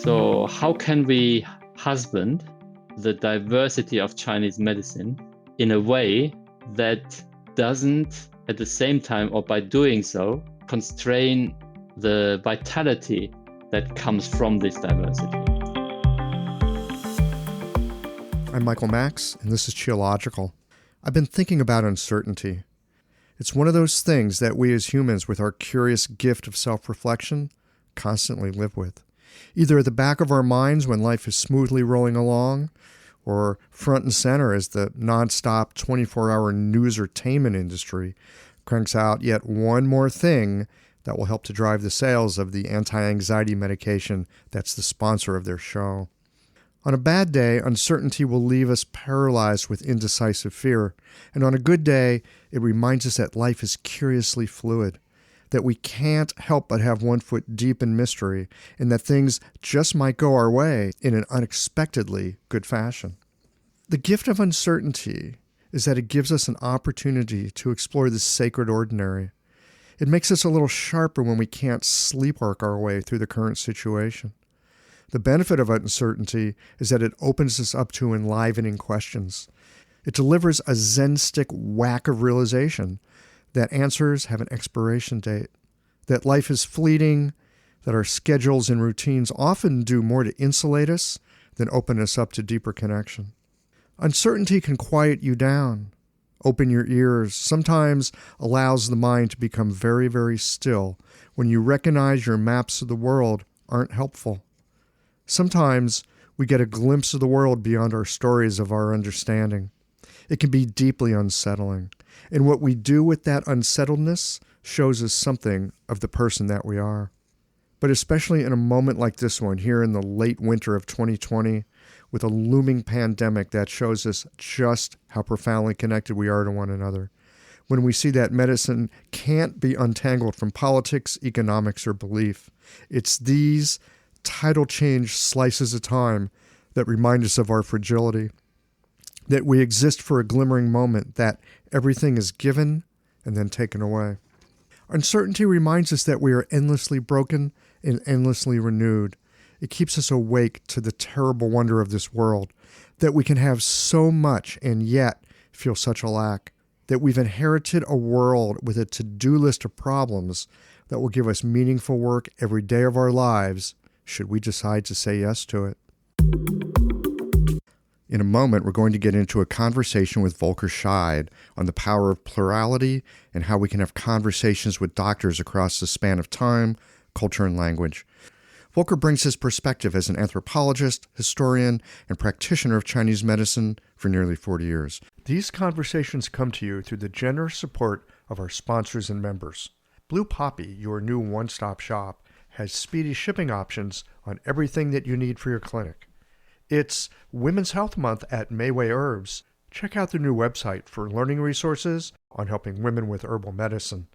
So how can we husband the diversity of Chinese medicine in a way that doesn't, at the same time, or by doing so, constrain the vitality that comes from this diversity? I'm Michael Max, and this is Geological. I've been thinking about uncertainty. It's one of those things that we as humans, with our curious gift of self-reflection, constantly live with. Either at the back of our minds when life is smoothly rolling along, or front and center as the nonstop 24-hour newsertainment industry cranks out yet one more thing that will help to drive the sales of the anti-anxiety medication that's the sponsor of their show. On a bad day, uncertainty will leave us paralyzed with indecisive fear. And on a good day, it reminds us that life is curiously fluid, that we can't help but have one foot deep in mystery, and that things just might go our way in an unexpectedly good fashion. The gift of uncertainty is that it gives us an opportunity to explore the sacred ordinary. It makes us a little sharper when we can't sleepwalk our way through the current situation. The benefit of uncertainty is that it opens us up to enlivening questions. It delivers a Zen stick whack of realization that answers have an expiration date, that life is fleeting, that our schedules and routines often do more to insulate us than open us up to deeper connection. Uncertainty can quiet you down, open your ears, sometimes allows the mind to become very, very still when you recognize your maps of the world aren't helpful. Sometimes we get a glimpse of the world beyond our stories of our understanding. It can be deeply unsettling. And what we do with that unsettledness shows us something of the person that we are. But especially in a moment like this one, here in the late winter of 2020, with a looming pandemic that shows us just how profoundly connected we are to one another, when we see that medicine can't be untangled from politics, economics, or belief, it's these tidal change slices of time that remind us of our fragility, that we exist for a glimmering moment, that everything is given and then taken away. Uncertainty reminds us that we are endlessly broken and endlessly renewed. It keeps us awake to the terrible wonder of this world, that we can have so much and yet feel such a lack, that we've inherited a world with a to-do list of problems that will give us meaningful work every day of our lives, should we decide to say yes to it. In a moment, we're going to get into a conversation with Volker Scheid on the power of plurality and how we can have conversations with doctors across the span of time, culture, and language. Volker brings his perspective as an anthropologist, historian, and practitioner of Chinese medicine for nearly 40 years. These conversations come to you through the generous support of our sponsors and members. Blue Poppy, your new one-stop shop, has speedy shipping options on everything that you need for your clinic. It's Women's Health Month at Mayway Herbs. Check out their new website for learning resources on helping women with herbal medicine.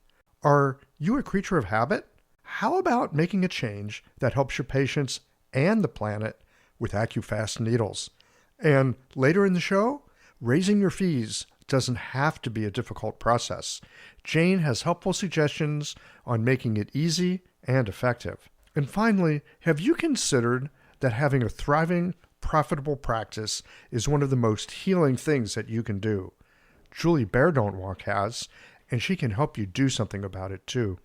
Are you a creature of habit? How about making a change that helps your patients and the planet with AccuFast needles? And later in the show, raising your fees doesn't have to be a difficult process. Jane has helpful suggestions on making it easy and effective. And finally, have you considered that having a thriving, profitable practice is one of the most healing things that you can do? Julie Bear Don't Walk has, and she can help you do something about it too.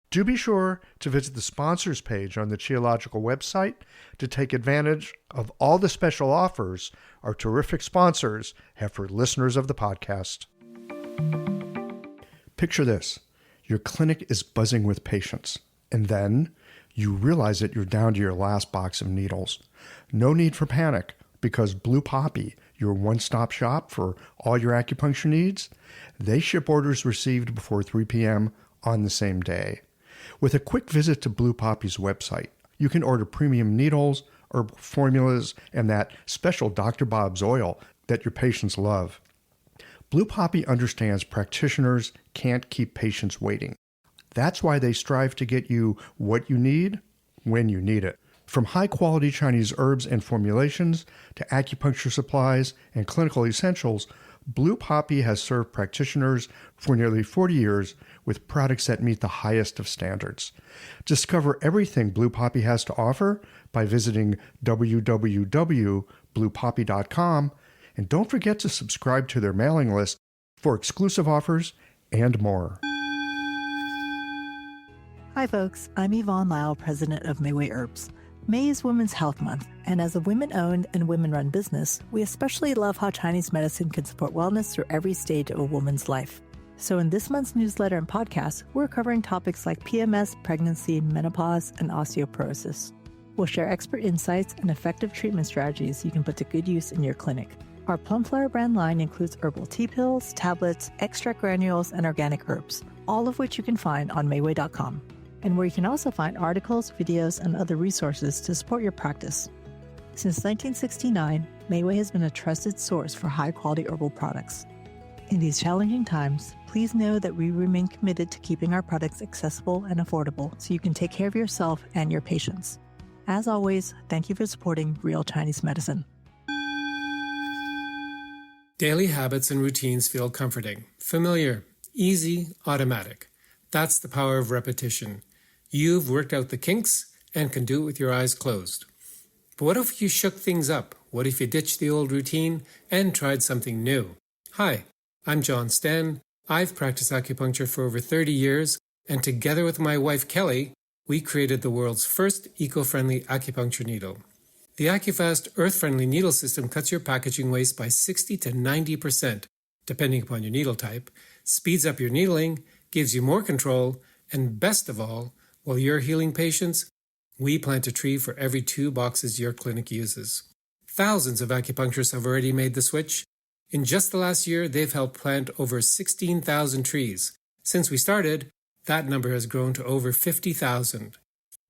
Do be sure to visit the sponsors page on the Geological website to take advantage of all the special offers our terrific sponsors have for listeners of the podcast. Picture this. Your clinic is buzzing with patients, and then you realize that you're down to your last box of needles. No need for panic, because Blue Poppy, your one-stop shop for all your acupuncture needs, they ship orders received before 3 p.m. on the same day. With a quick visit to Blue Poppy's website, you can order premium needles, herbal formulas, and that special Dr. Bob's oil that your patients love. Blue Poppy understands practitioners can't keep patients waiting. That's why they strive to get you what you need when you need it. From high-quality Chinese herbs and formulations to acupuncture supplies and clinical essentials, Blue Poppy has served practitioners for nearly 40 years with products that meet the highest of standards. Discover everything Blue Poppy has to offer by visiting www.bluepoppy.com, and don't forget to subscribe to their mailing list for exclusive offers and more. Hi folks, I'm Yvonne Lau, president of Mayway Herbs. May is Women's Health Month, and as a women-owned and women-run business, we especially love how Chinese medicine can support wellness through every stage of a woman's life. So in this month's newsletter and podcast, we're covering topics like PMS, pregnancy, menopause, and osteoporosis. We'll share expert insights and effective treatment strategies you can put to good use in your clinic. Our Plumflower brand line includes herbal tea pills, tablets, extract granules, and organic herbs, all of which you can find on Mayway.com, and where you can also find articles, videos, and other resources to support your practice. Since 1969, Mayway has been a trusted source for high-quality herbal products. In these challenging times, please know that we remain committed to keeping our products accessible and affordable so you can take care of yourself and your patients. As always, thank you for supporting Real Chinese Medicine. Daily habits and routines feel comforting, familiar, easy, automatic. That's the power of repetition. You've worked out the kinks and can do it with your eyes closed. But what if you shook things up? What if you ditched the old routine and tried something new? Hi, I'm John Sten. I've practiced acupuncture for over 30 years, and together with my wife Kelly, we created the world's first eco-friendly acupuncture needle. The AcuFast earth-friendly needle system cuts your packaging waste by 60 to 90%, depending upon your needle type, speeds up your needling, gives you more control, and best of all, while you're healing patients, we plant a tree for every 2 boxes your clinic uses. Thousands of acupuncturists have already made the switch. In just the last year, they've helped plant over 16,000 trees. Since we started, that number has grown to over 50,000.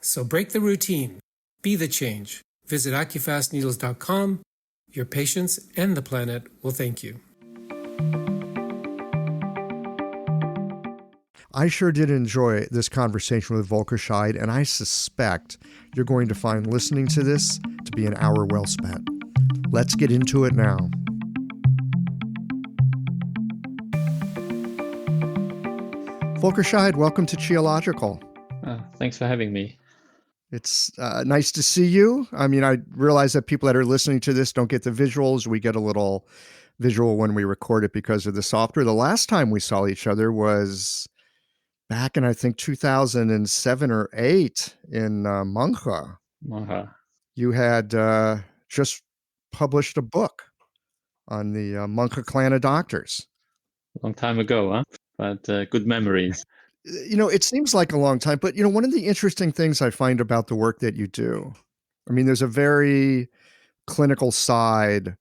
So break the routine. Be the change. Visit acufastneedles.com. Your patients and the planet will thank you. I sure did enjoy this conversation with Volker Scheid, and I suspect you're going to find listening to this to be an hour well spent. Let's get into it now. Volker Scheid, welcome to Qiological. Thanks for having me. It's nice to see you. I mean, I realize that people that are listening to this don't get the visuals. We get a little visual when we record it because of the software. The last time we saw each other was back in, I think, 2007 or 8 in Manghe. You had just published a book on the Manghe clan of doctors. Long time ago, huh? But good memories. You know, it seems like a long time, but, you know, one of the interesting things I find about the work that you do, I mean, there's a very clinical side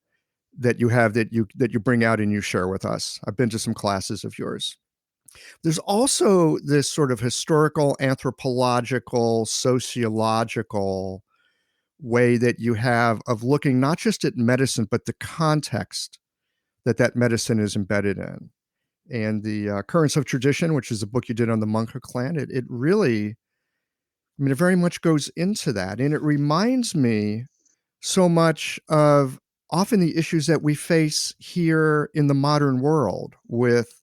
that you have that you bring out and you share with us. I've been to some classes of yours. There's also this sort of historical, anthropological, sociological way that you have of looking not just at medicine, but the context that medicine is embedded in. And the Currents of Tradition, which is a book you did on the Manghe clan, it really, I mean, it very much goes into that. And it reminds me so much of often the issues that we face here in the modern world with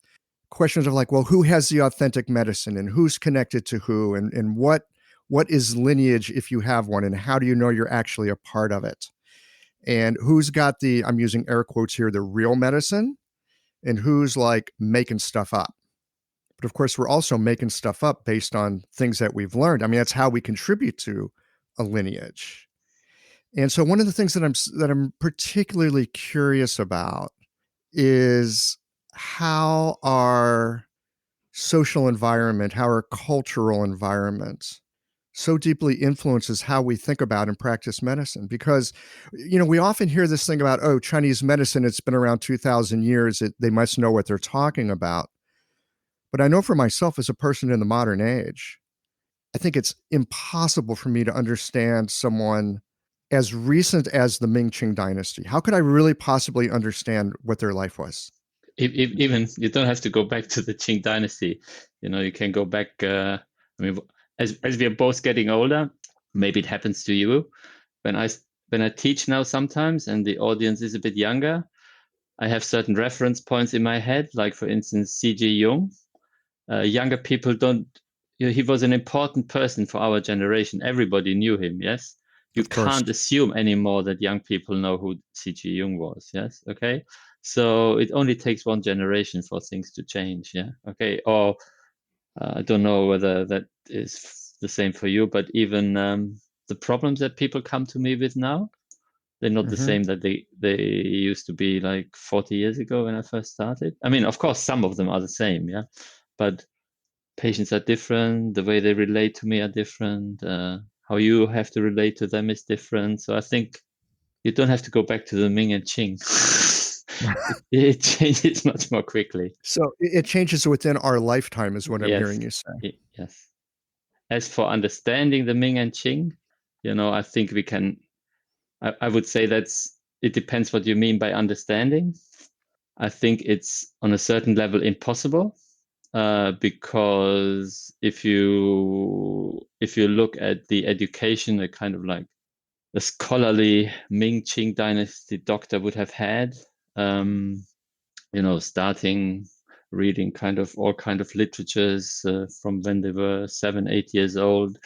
questions of like, well, who has the authentic medicine and who's connected to who and what is lineage if you have one and how do you know you're actually a part of it? And who's got the, I'm using air quotes here, the real medicine and who's like making stuff up. But of course, we're also making stuff up based on things that we've learned. I mean, that's how we contribute to a lineage. And so one of the things that I'm particularly curious about is how our social environment, how our cultural environment so deeply influences how we think about and practice medicine. Because, you know, we often hear this thing about, oh, Chinese medicine, it's been around 2,000 years. They must know what they're talking about. But I know for myself as a person in the modern age, I think it's impossible for me to understand someone as recent as the Ming-Qing dynasty. How could I really possibly understand what their life was? Even you don't have to go back to the Qing dynasty. You know, you can go back. I mean, as we are both getting older, maybe it happens to you. When I teach now sometimes, and the audience is a bit younger, I have certain reference points in my head, like for instance, C.G. Jung. Younger people don't. He was an important person for our generation. Everybody knew him. Yes, you Of course. can't assume anymore that young people know who C.G. Jung was. Yes, okay. So it only takes one generation for things to change. Yeah, okay. Or I don't know whether that is the same for you, but even the problems that people come to me with now, they're not the same that they used to be like 40 years ago when I first started. I mean, of course, some of them are the same, yeah, but patients are different. The way they relate to me are different. How you have to relate to them is different. So I think you don't have to go back to the Ming and Qing. it changes much more quickly. So it changes within our lifetime, is what I'm Yes, hearing you say. yes. As for understanding the Ming and Qing, I think we can. I would say it depends what you mean by understanding. I think it's on a certain level impossible, because if you look at the education, a kind of like a scholarly Ming Qing dynasty doctor would have had, starting reading kind of all kind of literatures from when they were 7-8 years old,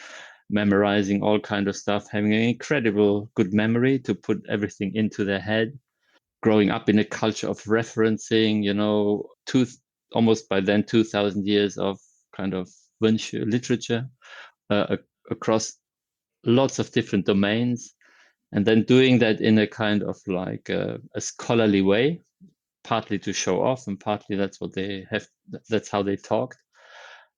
memorizing all kind of stuff, having an incredible good memory to put everything into their head, growing up in a culture of referencing, almost by then 2,000 years of kind of literature across lots of different domains, and then doing that in a kind of like a scholarly way, partly to show off and partly that's how they talked.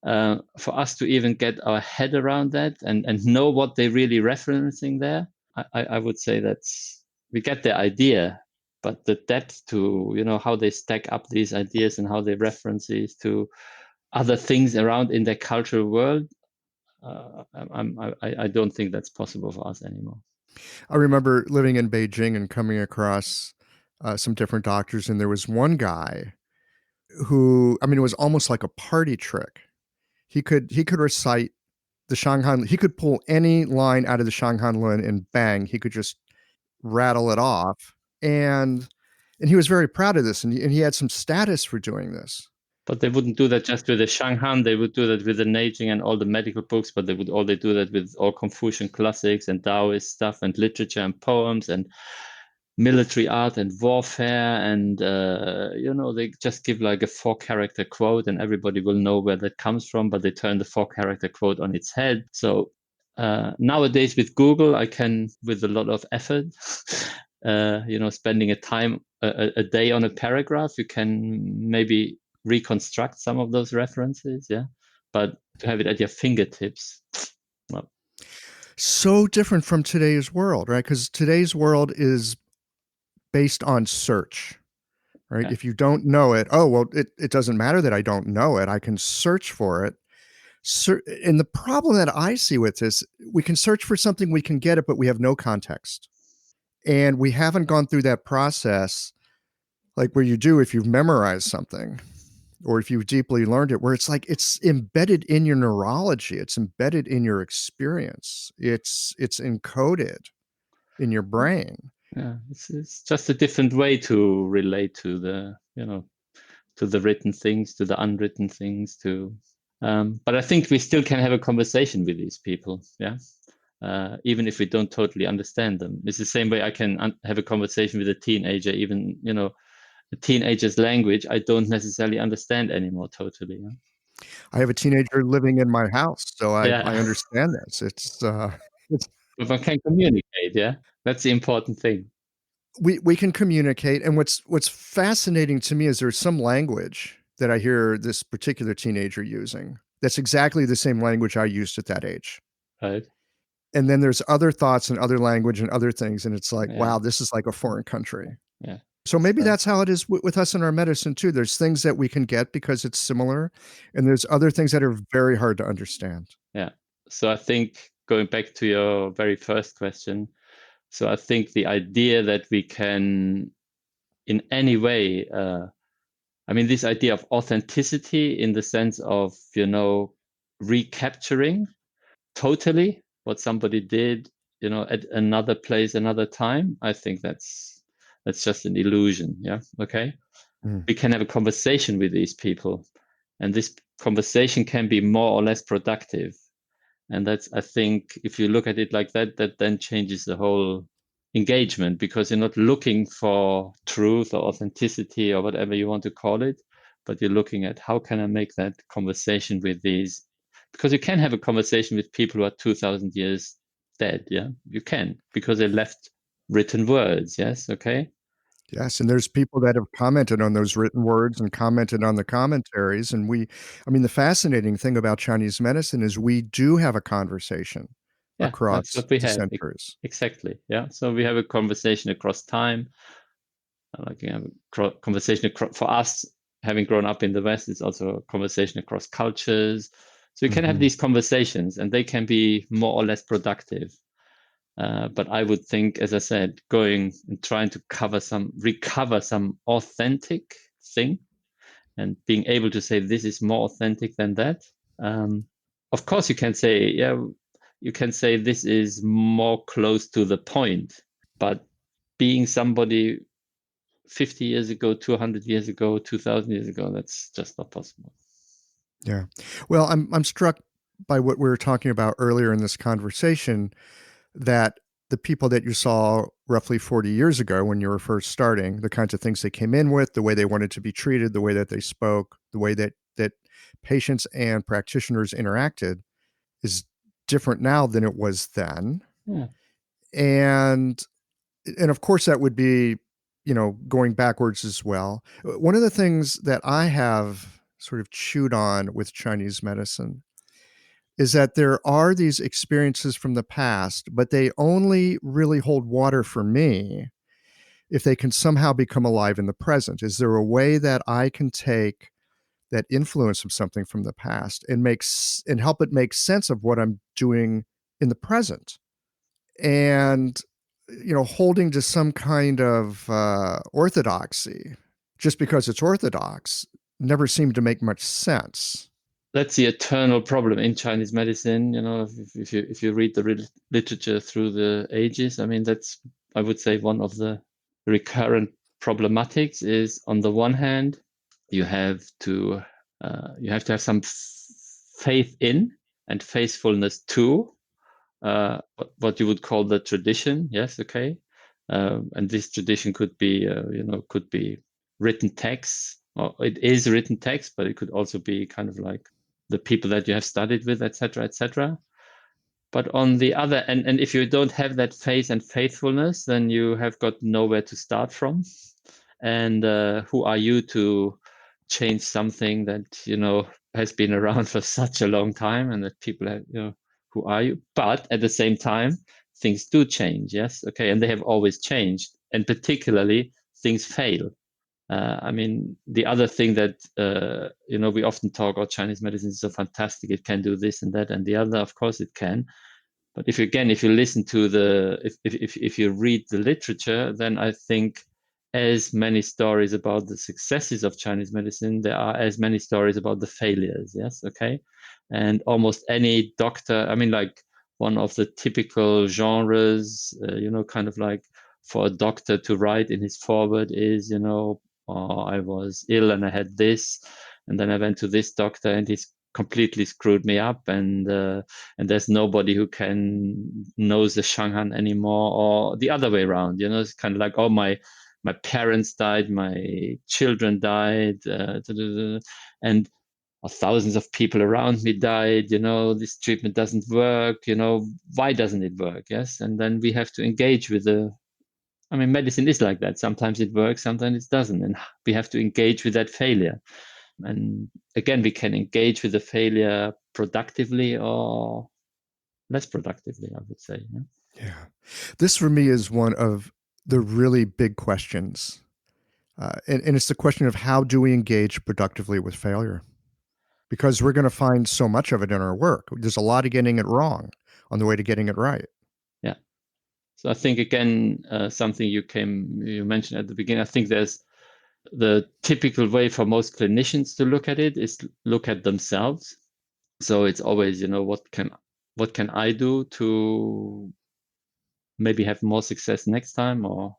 For us to even get our head around that and know what they're really referencing there, I would say we get the idea, but the depth to how they stack up these ideas and how they reference these to other things around in their cultural world, I don't think that's possible for us anymore. I remember living in Beijing and coming across some different doctors, and there was one guy who, I mean, it was almost like a party trick. He could recite the Shanghan. He could pull any line out of the Shanghan Lun and bang, he could just rattle it off. And he was very proud of this, and he had some status for doing this. But they wouldn't do that just with the Shanghan. They would do that with the Neijing and all the medical books, but they would do that with all Confucian classics and Taoist stuff and literature and poems and military art and warfare. And, they just give like a 4-character quote and everybody will know where that comes from, but they turn the 4-character quote on its head. So nowadays with Google, I can, with a lot of effort, spending a day on a paragraph, you can maybe reconstruct some of those references, yeah, but to have it at your fingertips, well. So different from today's world, right? Because today's world is based on search, right? Yeah. If you don't know it, oh, well, it doesn't matter that I don't know it. I can search for it. And the problem that I see with this, we can search for something, we can get it, but we have no context. And we haven't gone through that process like where you do if you've memorized something or if you've deeply learned it, where it's like it's embedded in your neurology, it's embedded in your experience, it's encoded in your brain. Yeah, it's just a different way to relate to the to the written things, to the unwritten things, but I think we still can have a conversation with these people, yeah. Even if we don't totally understand them. It's the same way I can have a conversation with a teenager, even a teenager's language I don't necessarily understand anymore totally. Yeah? I have a teenager living in my house, so I Yeah. understand this. It's But one can communicate, yeah. That's the important thing. we can communicate, and what's fascinating to me is there's some language that I hear this particular teenager using that's exactly the same language I used at that age. Right. And then there's other thoughts and other language and other things, and it's like, Yeah. wow, this is like a foreign country. Yeah. So maybe that's how it is with us in our medicine too. There's things that we can get because it's similar, and there's other things that are very hard to understand. Yeah. So I think going back to your very first question, so I think the idea that we can in any way, this idea of authenticity in the sense of, recapturing totally what somebody did, at another place, another time, I think that's That's just an illusion. Yeah. Okay. Mm. We can have a conversation with these people, and this conversation can be more or less productive. And that's, I think, if you look at it like that, that then changes the whole engagement, because you're not looking for truth or authenticity or whatever you want to call it, but you're looking at how can I make that conversation with these, because you can have a conversation with people who are 2,000 years dead. Yeah, you can, because they left written words. Yes. Okay. Yes, and there's people that have commented on those written words and commented on the commentaries. And the fascinating thing about Chinese medicine is we do have a conversation Yeah, that's across what we the have. centuries. Exactly. Yeah. So we have a conversation across time. Like you have a conversation for us, having grown up in the West, it's also a conversation across cultures. So you can have these conversations, and they can be more or less productive. But I would think, as I said, going and trying to recover some authentic thing, and being able to say this is more authentic than that. Of course, you can say, yeah, you can say this is more close to the point, but being somebody 50 years ago, 200 years ago, 2,000 years ago, that's just not possible. Yeah. Well, I'm struck by what we were talking about earlier in this conversation, that the people that you saw roughly 40 years ago when you were first starting, the kinds of things they came in with, the way they wanted to be treated, the way that they spoke, the way that patients and practitioners interacted is different now than it was then. Yeah. And of course that would be, going backwards as well. One of the things that I have sort of chewed on with Chinese medicine is that there are these experiences from the past, but they only really hold water for me if they can somehow become alive in the present. Is there a way that I can take that influence of something from the past and help it make sense of what I'm doing in the present? And holding to some kind of orthodoxy just because it's orthodox never seemed to make much sense. That's the eternal problem in Chinese medicine. If you read the literature through the ages, I mean, that's, I would say, one of the recurrent problematics is, on the one hand, you have to have some faith in and faithfulness to what you would call the tradition. Yes. Okay. And this tradition could be written text, or it is written text, but it could also be kind of like the people that you have studied with, etc., etc. But on the other, and if you don't have that faith and faithfulness, then you have got nowhere to start from. And who are you to change something that has been around for such a long time, and that people have, who are you? But at the same time, things do change. Yes, okay, and they have always changed, and particularly things fail. I mean, the other thing that we often talk about, Chinese medicine is so fantastic, it can do this and that and the other. Of course, it can. But if you listen to if you read the literature, then I think as many stories about the successes of Chinese medicine, there are as many stories about the failures. Yes, okay, and almost any doctor. I mean, like one of the typical genres, kind of like for a doctor to write in his foreword is, oh, I was ill and I had this, and then I went to this doctor and he's completely screwed me up, and there's nobody who knows the Shanghan anymore, or the other way around. It's kind of like, oh, my parents died, my children died, and thousands of people around me died. This treatment doesn't work. Why doesn't it work? Yes, and then we have to engage with medicine is like that. Sometimes it works, sometimes it doesn't, and we have to engage with that failure. And again, we can engage with the failure productively or less productively, I would say. Yeah. This for me is one of the really big questions. And it's the question of, how do we engage productively with failure? Because we're going to find so much of it in our work. There's a lot of getting it wrong on the way to getting it right. Yeah. So I think, again, something you mentioned at the beginning, I think there's the typical way for most clinicians to look at it is look at themselves. So it's always, what can I do to maybe have more success next time, or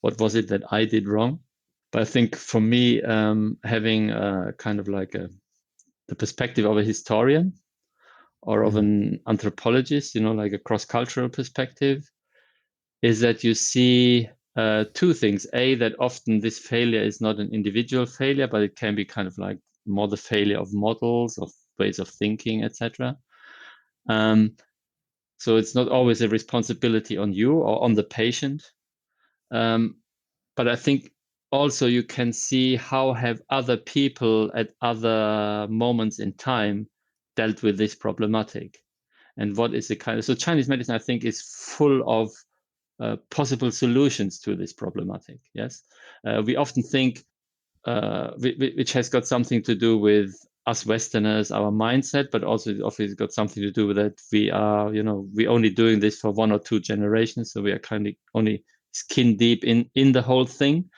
what was it that I did wrong? But I think for me, having kind of like the perspective of a historian or of an anthropologist, like a cross-cultural perspective, is that you see two things. A, that often this failure is not an individual failure, but it can be kind of like more the failure of models, of ways of thinking, etc. So it's not always a responsibility on you or on the patient. But I think also you can see how have other people at other moments in time dealt with this problematic, and what is the kind of, so Chinese medicine, I think, is full of possible solutions to this problematic. Yes, we often think, which has got something to do with us Westerners, our mindset, but also it obviously got something to do with that we are, we only doing this for 1 or 2 generations, so we are kind of only skin deep in the whole thing.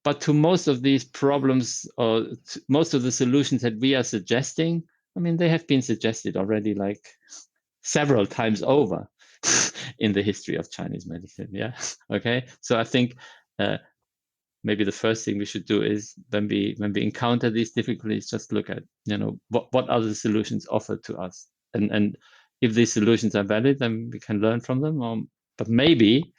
But to most of these problems, or most of the solutions that we are suggesting, I mean, they have been suggested already like several times over in the history of Chinese medicine. Yeah. Okay. So I think maybe the first thing we should do is when we encounter these difficulties, just look at, what are the solutions offered to us, and if these solutions are valid, then we can learn from them. But maybe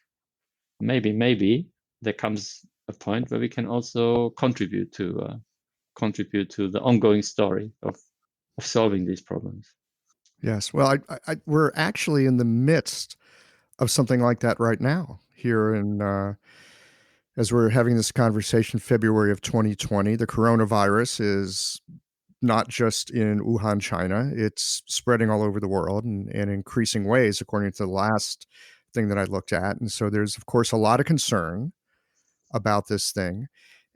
there comes a point where we can also contribute to the ongoing story of solving these problems. Yes. Well, we're actually in the midst of something like that right now here as we're having this conversation, February of 2020. The coronavirus is not just in Wuhan, China. It's spreading all over the world and in increasing ways, according to the last thing that I looked at. And so there's, of course, a lot of concern about this thing.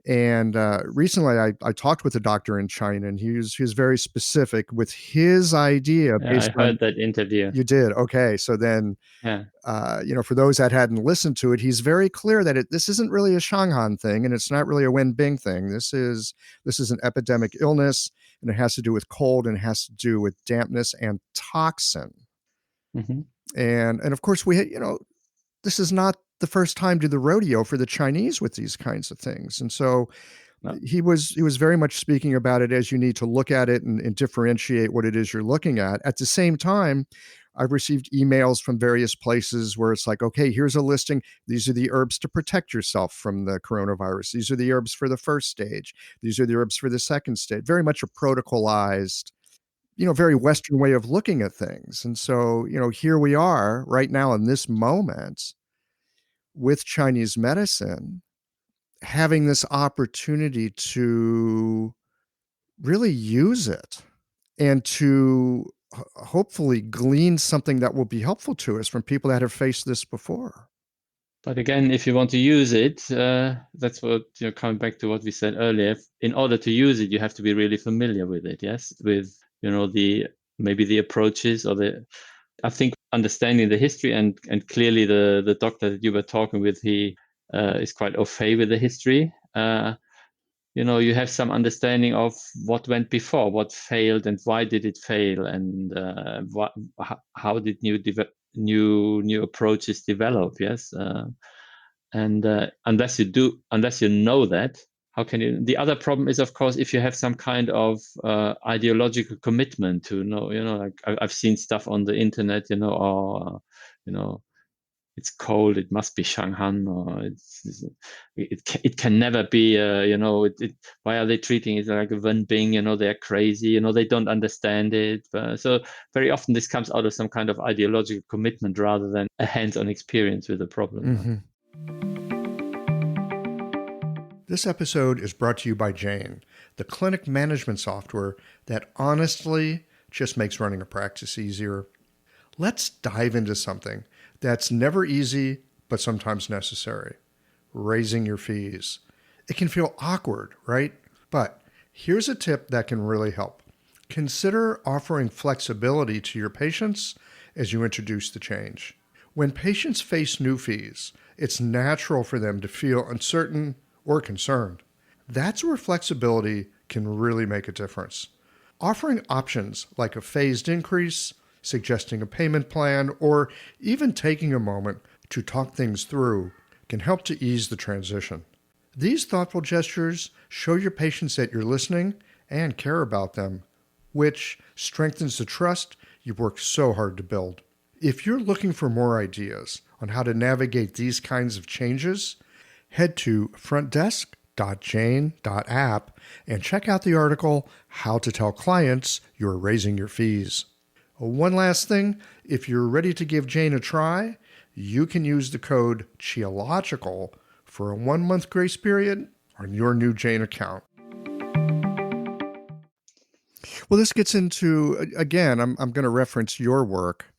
And recently I talked with a doctor in China, and he was very specific with his idea. Yeah, I heard that interview. You did? Okay. So then, yeah. For those that hadn't listened to it, he's very clear that this isn't really a Shanghan thing, and it's not really a Wenbing thing. This is an epidemic illness, and it has to do with cold, and it has to do with dampness and toxin. Mm-hmm. And of course, this is not the first time to the rodeo for the Chinese with these kinds of things. And so he was very much speaking about it as you need to look at it and differentiate what it is you're looking at. At the same time, I've received emails from various places where it's like, okay, here's a listing. These are the herbs to protect yourself from the coronavirus. These are the herbs for the first stage. These are the herbs for the second stage. Very much a protocolized, very Western way of looking at things. And so, here we are right now in this moment with Chinese medicine, having this opportunity to really use it and to hopefully glean something that will be helpful to us from people that have faced this before. But again, if you want to use it, that's what, coming back to what we said earlier, in order to use it, you have to be really familiar with it. Yes. With, maybe the approaches I think understanding the history, and clearly the doctor that you were talking with, he is quite au fait with the history. You have some understanding of what went before, what failed, and why did it fail, and how did new approaches develop. Yes, and unless you know that, how can you? The other problem is, of course, if you have some kind of ideological commitment to know, like I've seen stuff on the internet, or it's cold, it must be Shanghan, or it can never be, why are they treating it like a Wenbing? They're crazy, they don't understand it. So very often this comes out of some kind of ideological commitment rather than a hands-on experience with the problem. Mm-hmm. This episode is brought to you by Jane, the clinic management software that honestly just makes running a practice easier. Let's dive into something that's never easy, but sometimes necessary: raising your fees. It can feel awkward, right? But here's a tip that can really help. Consider offering flexibility to your patients as you introduce the change. When patients face new fees, it's natural for them to feel uncertain or concerned. That's where flexibility can really make a difference. Offering options like a phased increase, suggesting a payment plan, or even taking a moment to talk things through can help to ease the transition. These thoughtful gestures show your patients that you're listening and care about them, which strengthens the trust you've worked so hard to build. If you're looking for more ideas on how to navigate these kinds of changes, head to frontdesk.jane.app and check out the article, How to Tell Clients You're Raising Your Fees. One last thing, if you're ready to give Jane a try, you can use the code CHIOLOGICAL for a 1-month grace period on your new Jane account. Well, this gets into, again, I'm going to reference your work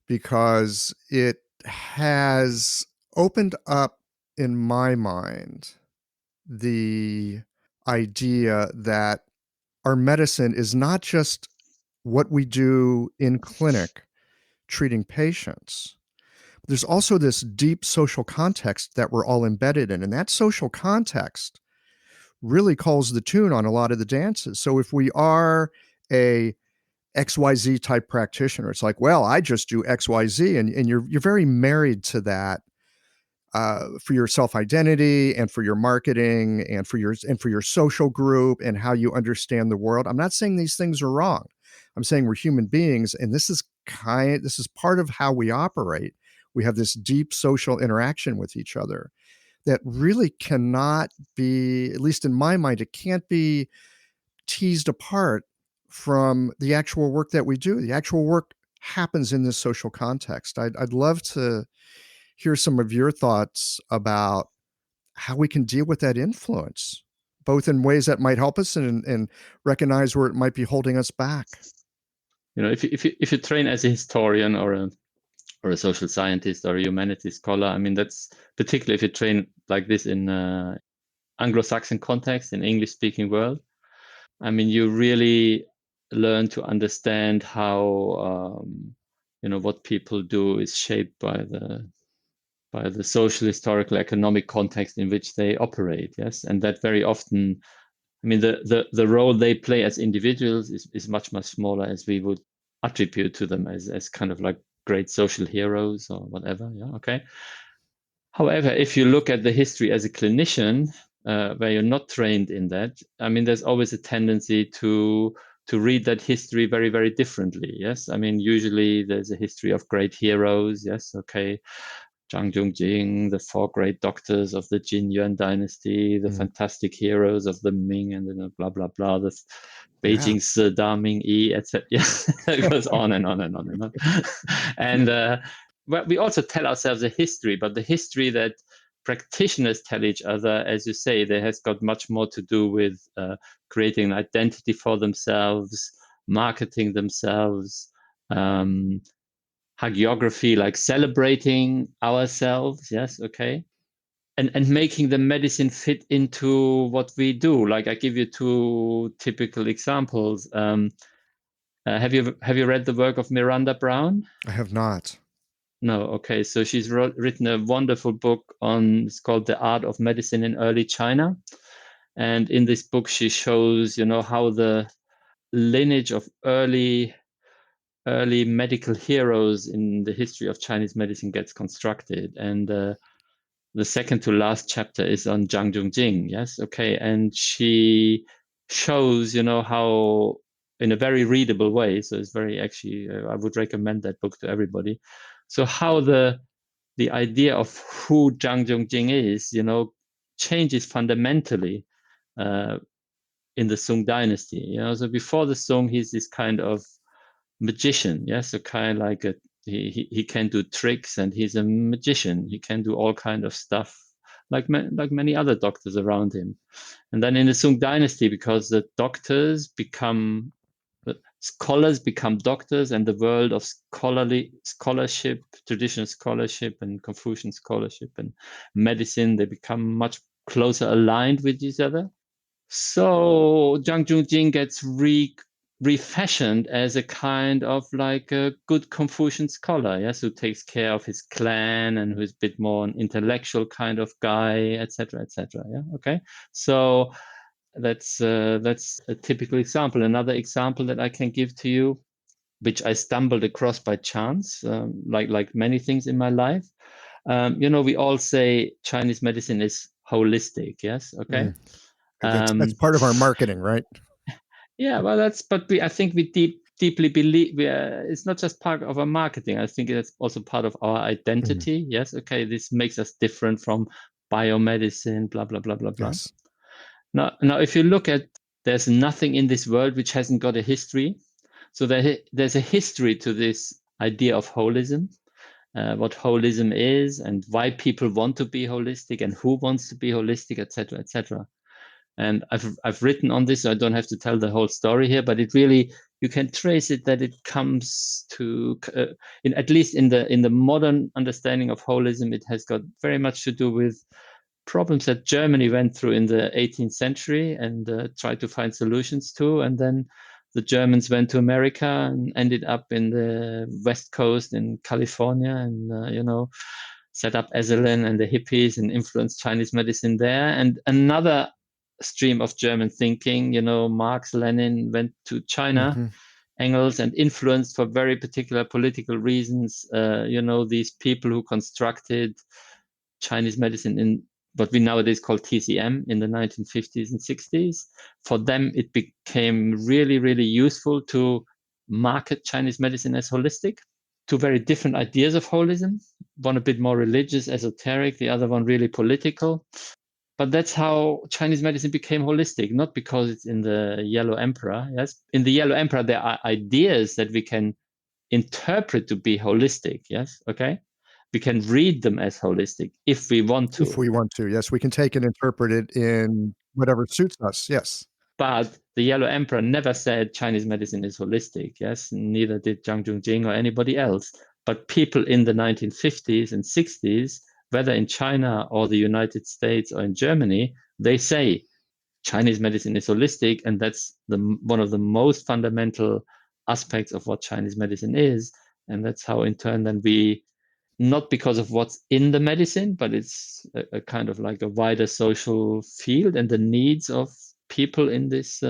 because it has opened up in my mind the idea that our medicine is not just what we do in clinic treating patients. There's also this deep social context that we're all embedded in, and that social context really calls the tune on a lot of the dances. So if we are a XYZ type practitioner, it's like, well, I just do XYZ, and you're very married to that for your self-identity and for your marketing and for your social group and how you understand the world. I'm not saying these things are wrong. I'm saying we're human beings, and this is part of how we operate. We have this deep social interaction with each other that really cannot be, at least in my mind, it can't be teased apart from the actual work that we do. The actual work happens in this social context. I'd love to hear some of your thoughts about how we can deal with that influence, both in ways that might help us and recognize where it might be holding us back. If you train as a historian or a social scientist or a humanities scholar, I mean, that's particularly if you train like this in Anglo-Saxon context, in English-speaking world. I mean, you really learn to understand how what people do is shaped by the social, historical, economic context in which they operate. Yes, and that very often, I mean, the role they play as individuals is much smaller as we would attribute to them as kind of like great social heroes or whatever. Yeah, okay. However, if you look at the history as a clinician, where you're not trained in that, I mean, there's always a tendency to read that history very, very differently. Yes, I mean, usually there's a history of great heroes. Yes, okay. Zhang Zhongjing, the 4 great doctors of the Jin Yuan dynasty, the fantastic heroes of the Ming, and then blah, blah, blah, the Beijing Si Da Ming Yi, etc. Yes, it goes on and on and on and on. And well, we also tell ourselves a history, but the history that practitioners tell each other, as you say, they has got much more to do with creating an identity for themselves, marketing themselves, hagiography, like celebrating ourselves, yes, okay, and making the medicine fit into what we do. Like I give you 2 typical examples. Have you read the work of Miranda Brown? I have not. No, okay. So she's written a wonderful book it's called The Art of Medicine in Early China. And in this book, she shows, how the lineage of early medical heroes in the history of Chinese medicine gets constructed. And the second to last chapter is on Zhang Zhongjing. Yes, okay. And she shows, how in a very readable way. So it's very I would recommend that book to everybody. So how the idea of who Zhang Zhongjing is, changes fundamentally in the Song dynasty. So before the Song, he's this kind of magician. Yes, so kind of like he can do tricks, and he's a magician. He can do all kind of stuff, like many other doctors around him. And then in the Song dynasty, because the scholars become doctors, and the world of scholarship, traditional scholarship and Confucian scholarship and medicine, they become much closer aligned with each other. So Zhang Zhongjing gets refashioned as a kind of like a good Confucian scholar, yes, who takes care of his clan and who's a bit more an intellectual kind of guy, etc., etc. Yeah, okay. So that's a typical example. Another example that I can give to you, which I stumbled across by chance, like many things in my life. We all say Chinese medicine is holistic. Yes. Okay. That's part of our marketing, right? Yeah, well, I think we deeply believe it's not just part of our marketing. I think it's also part of our identity. Yes. Okay. This makes us different from biomedicine, blah, blah, blah, blah, blah. Yes. Now, if you look at, there's nothing in this world which hasn't got a history. So there's a history to this idea of holism, what holism is and why people want to be holistic and who wants to be holistic, etc., etc. And I've written on this, so I don't have to tell the whole story here, but it really, you can trace it that it comes to, at least in the modern understanding of holism, it has got very much to do with problems that Germany went through in the 18th century and tried to find solutions to. And then the Germans went to America and ended up in the West Coast in California and, set up Esalen and the hippies and influenced Chinese medicine there. And another stream of German thinking, Marx, Lenin went to China, Engels, and influenced for very particular political reasons, these people who constructed Chinese medicine in what we nowadays call TCM in the 1950s and 60s. For them, it became really, really useful to market Chinese medicine as holistic. Two very different ideas of holism, one a bit more religious, esoteric, the other one really political. But that's how Chinese medicine became holistic, not because it's in the Yellow Emperor. Yes, in the Yellow Emperor, there are ideas that we can interpret to be holistic. Yes, okay. We can read them as holistic if we want to. If we want to, yes, we can take and interpret it in whatever suits us. Yes. But the Yellow Emperor never said Chinese medicine is holistic. Yes, neither did Zhang Zhongjing or anybody else. But people in the 1950s and 60s, whether in China or the United States or in Germany, they say Chinese medicine is holistic, and that's one of the most fundamental aspects of what Chinese medicine is. And that's how, in turn, then we, not because of what's in the medicine, but it's a kind of like a wider social field and the needs of people in this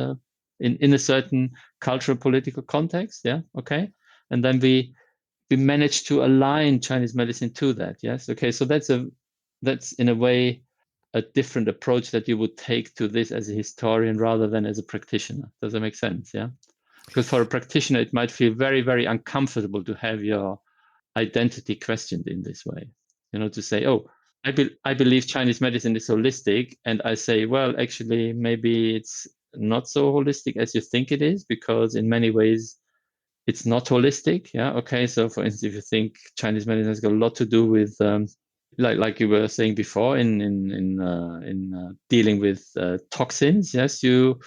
in a certain cultural political context. Yeah, okay. And then we managed to align Chinese medicine to that. Yes, okay. So that's in a way a different approach that you would take to this as a historian rather than as a practitioner. Does that make sense? Yeah, because for a practitioner it might feel very, very uncomfortable to have your identity questioned in this way, to say, oh, I believe Chinese medicine is holistic, and I say, well, actually maybe it's not so holistic as you think it is, because in many ways it's not holistic. Yeah, okay. So for instance, if you think Chinese medicine has got a lot to do with like you were saying before in dealing with toxins, yes, you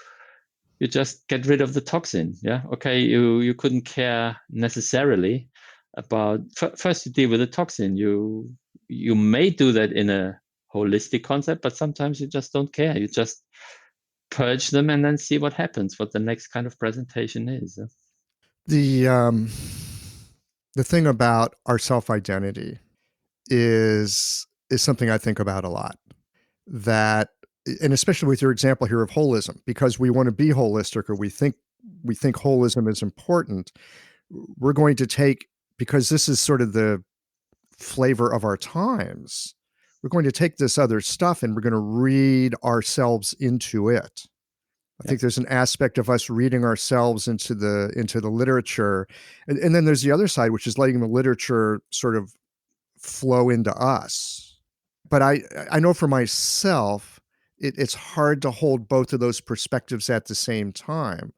just get rid of the toxin. Yeah, okay. You couldn't care necessarily about first you deal with the toxin. You may do that in a holistic concept, but sometimes you just don't care. You just purge them and then see what happens, what the next kind of presentation is. The thing about our self-identity is something I think about a lot. That, and especially with your example here of holism, because we want to be holistic, or we think holism is important, we're going to take, because this is sort of the flavor of our times, we're going to take this other stuff and we're going to read ourselves into it. I think there's an aspect of us reading ourselves into the literature, and then there's the other side, which is letting the literature sort of flow into us. But I know for myself, it's hard to hold both of those perspectives at the same time.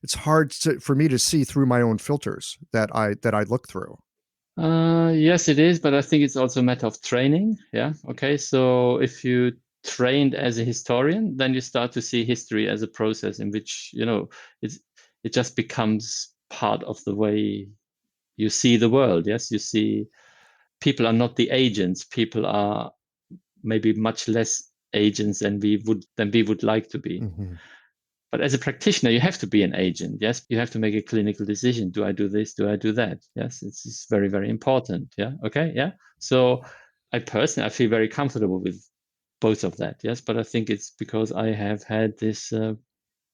It's hard for me to see through my own filters that I look through. Yes, it is, but I think it's also a matter of training. Yeah. Okay. So if you trained as a historian, then you start to see history as a process in which, it just becomes part of the way you see the world. Yes. You see people are not the agents. People are maybe much less agents than we would like to be. Mm-hmm. But as a practitioner, you have to be an agent. Yes, you have to make a clinical decision. Do I do this? Do I do that? Yes, it's very, very important. Yeah. Okay. Yeah. So I feel very comfortable with both of that. Yes, but I think it's because I have had this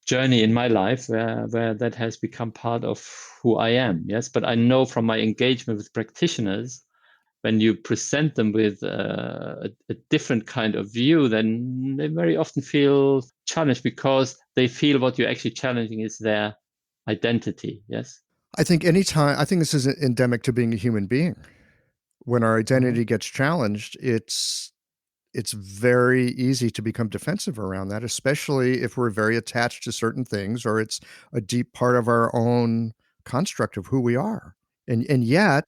journey in my life where that has become part of who I am. Yes, but I know from my engagement with practitioners when you present them with a different kind of view, then they very often feel challenged because they feel what you're actually challenging is their identity. Yes. I think this is endemic to being a human being. When our identity gets challenged, it's very easy to become defensive around that, especially if we're very attached to certain things or it's a deep part of our own construct of who we are. And yet,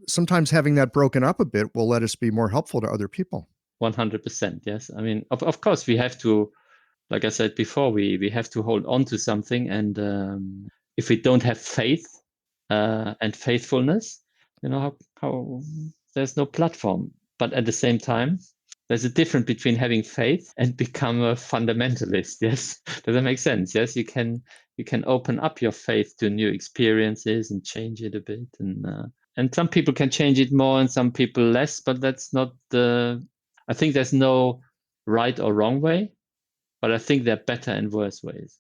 sometimes having that broken up a bit will let us be more helpful to other people. 100%. Yes. I mean, of course, we have to, like I said before, we have to hold on to something. And if we don't have faith and faithfulness, how there's no platform. But at the same time, there's a difference between having faith and become a fundamentalist. Yes. Does that make sense? Yes. You can open up your faith to new experiences and change it a bit. And some people can change it more and some people less, but that's not I think there's no right or wrong way, but I think there are better and worse ways.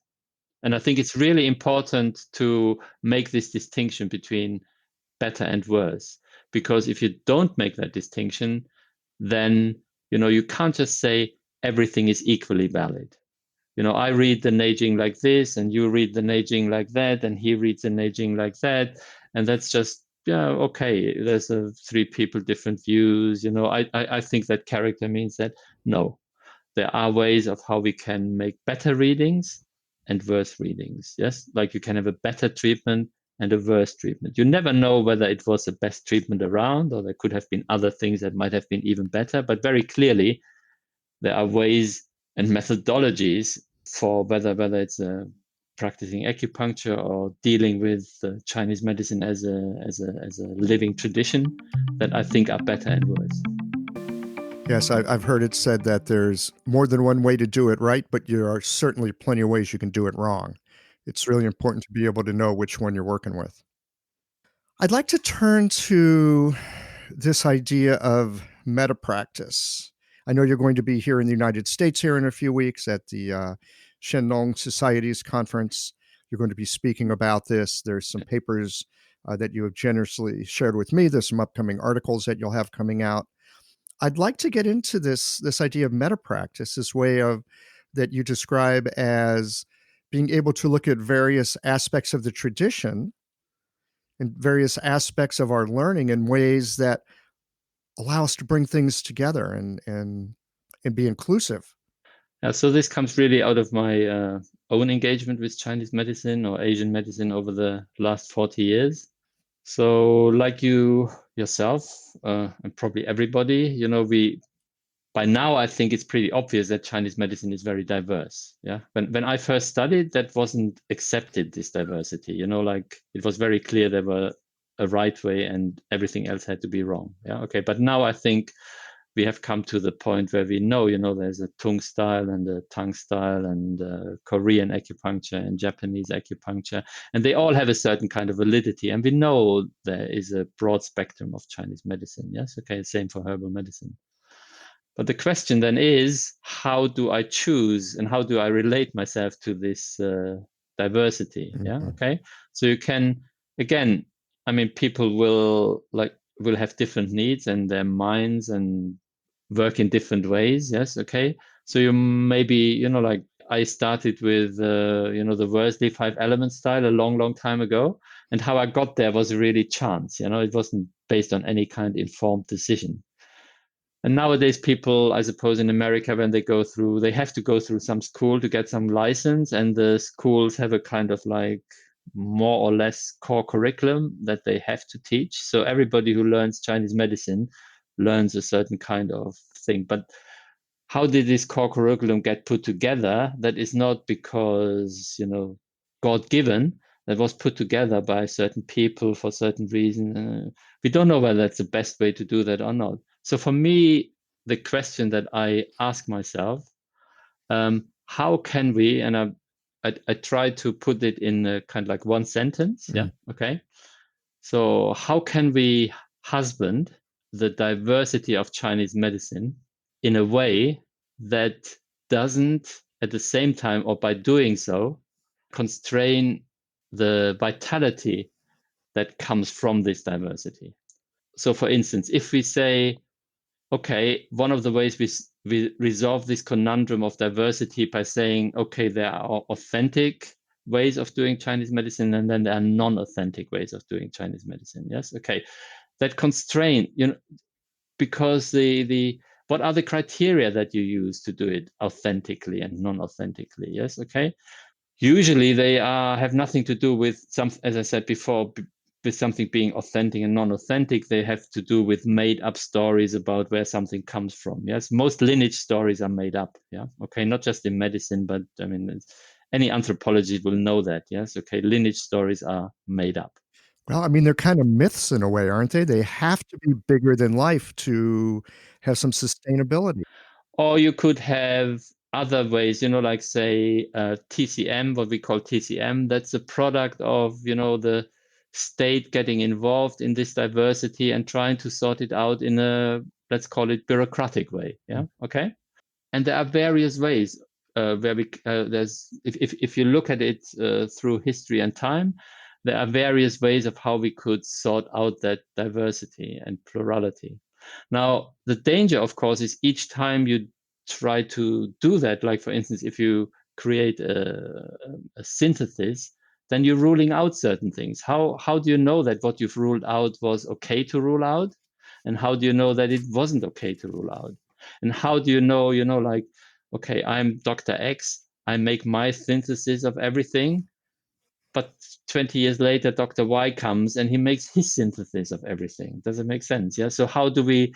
And I think it's really important to make this distinction between better and worse, because if you don't make that distinction, then you can't just say everything is equally valid. I read the Neijing like this, and you read the Neijing like that, and he reads the Neijing like that, and that's just okay. There's three people, different views. I think that character means that no, there are ways of how we can make better readings and worse readings. Yes, like you can have a better treatment and a worse treatment. You never know whether it was the best treatment around, or there could have been other things that might have been even better. But very clearly, there are ways and methodologies for whether it's practicing acupuncture or dealing with Chinese medicine as a living tradition that I think are better and worse. Yes, I've heard it said that there's more than one way to do it right, but there are certainly plenty of ways you can do it wrong. It's really important to be able to know which one you're working with. I'd like to turn to this idea of meta practice. I know you're going to be here in the United States here in a few weeks at the Shenlong Society's conference. You're going to be speaking about this. There's some papers that you have generously shared with me. There's some upcoming articles that you'll have coming out. I'd like to get into this idea of meta practice, this way of that you describe as being able to look at various aspects of the tradition and various aspects of our learning in ways that allow us to bring things together and be inclusive. So this comes really out of my own engagement with Chinese medicine or Asian medicine over the last 40 years. So like you yourself, and probably everybody, by now I think it's pretty obvious that Chinese medicine is very diverse. Yeah. When I first studied, that wasn't accepted, this diversity. Like it was very clear there were a right way and everything else had to be wrong. Yeah. Okay. But now I think we have come to the point where we know, there's a Tung style and a Tang style and Korean acupuncture and Japanese acupuncture, and they all have a certain kind of validity. And we know there is a broad spectrum of Chinese medicine. Yes. Okay. Same for herbal medicine. But the question then is, how do I choose and how do I relate myself to this diversity? Mm-hmm. Yeah. Okay. So you can, again, I mean, people will have different needs and their minds and work in different ways. Yes. Okay. So you maybe, like I started with, the Worsley 5-element style a long, long time ago. And how I got there was really chance. It wasn't based on any kind of informed decision. And nowadays people, I suppose in America, when they have to go through some school to get some license, and the schools have a kind of like more or less core curriculum that they have to teach. So everybody who learns Chinese medicine learns a certain kind of thing. But how did this core curriculum get put together? That is not because, God-given. That was put together by certain people for certain reason. We don't know whether that's the best way to do that or not. So for me, the question that I ask myself, how can we, and I try to put it in a kind of like one sentence. Mm-hmm. Yeah. Okay. So how can we husband the diversity of Chinese medicine in a way that doesn't at the same time, or by doing so, constrain the vitality that comes from this diversity? So for instance, if we say, okay, one of the ways we resolve this conundrum of diversity by saying, okay, there are authentic ways of doing Chinese medicine, and then there are non-authentic ways of doing Chinese medicine. Yes, okay. That constraint, because what are the criteria that you use to do it authentically and non-authentically? Yes, okay. Usually they have nothing to do with some, as I said before, with something being authentic and non-authentic. They have to do with made up stories about where something comes from. Yes, most lineage stories are made up. Yeah, okay, not just in medicine, but I mean, any anthropologist will know that. Yes, okay, lineage stories are made up. Well, I mean, they're kind of myths in a way, aren't they? They have to be bigger than life to have some sustainability. Or you could have other ways, like say TCM, what we call TCM. That's a product of, the state getting involved in this diversity and trying to sort it out in a, let's call it, bureaucratic way. Yeah. Okay. And there are various ways where there's, if you look at it through history and time, there are various ways of how we could sort out that diversity and plurality. Now, the danger, of course, is each time you try to do that, like for instance, if you create a synthesis, then you're ruling out certain things. How do you know that what you've ruled out was okay to rule out? And how do you know that it wasn't okay to rule out? And how do you know, like, okay, I'm Dr. X, I make my synthesis of everything, but 20 years later, Dr. Y comes and he makes his synthesis of everything. Does it make sense? Yeah. So how do we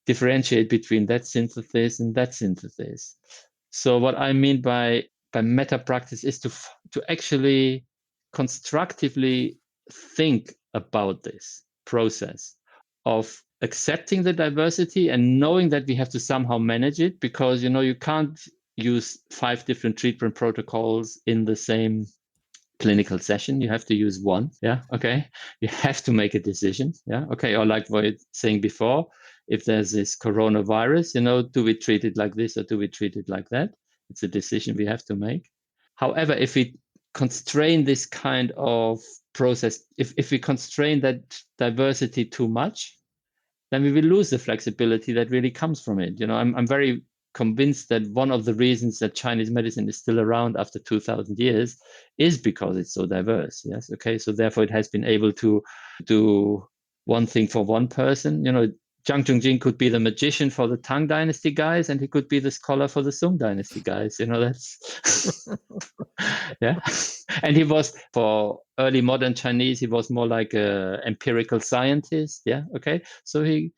differentiate between that synthesis and that synthesis? So what I mean by meta practice is to actually constructively think about this process of accepting the diversity and knowing that we have to somehow manage it, because you can't use 5 different treatment protocols in the same clinical session. You have to use one. Yeah. Okay. You have to make a decision. Yeah. Okay. Or like what I was saying before, if there's this coronavirus, do we treat it like this or do we treat it like that? It's a decision we have to make. However, if we constrain this kind of process, if we constrain that diversity too much, then we will lose the flexibility that really comes from it. I'm very convinced that one of the reasons that Chinese medicine is still around after 2000 years is because it's so diverse. Yes. Okay. So therefore it has been able to do one thing for one person. Zhang Zhongjing could be the magician for the Tang Dynasty guys, and he could be the scholar for the Song Dynasty guys. That's yeah. And he was, for early modern Chinese, he was more like a empirical scientist. Yeah. Okay. So he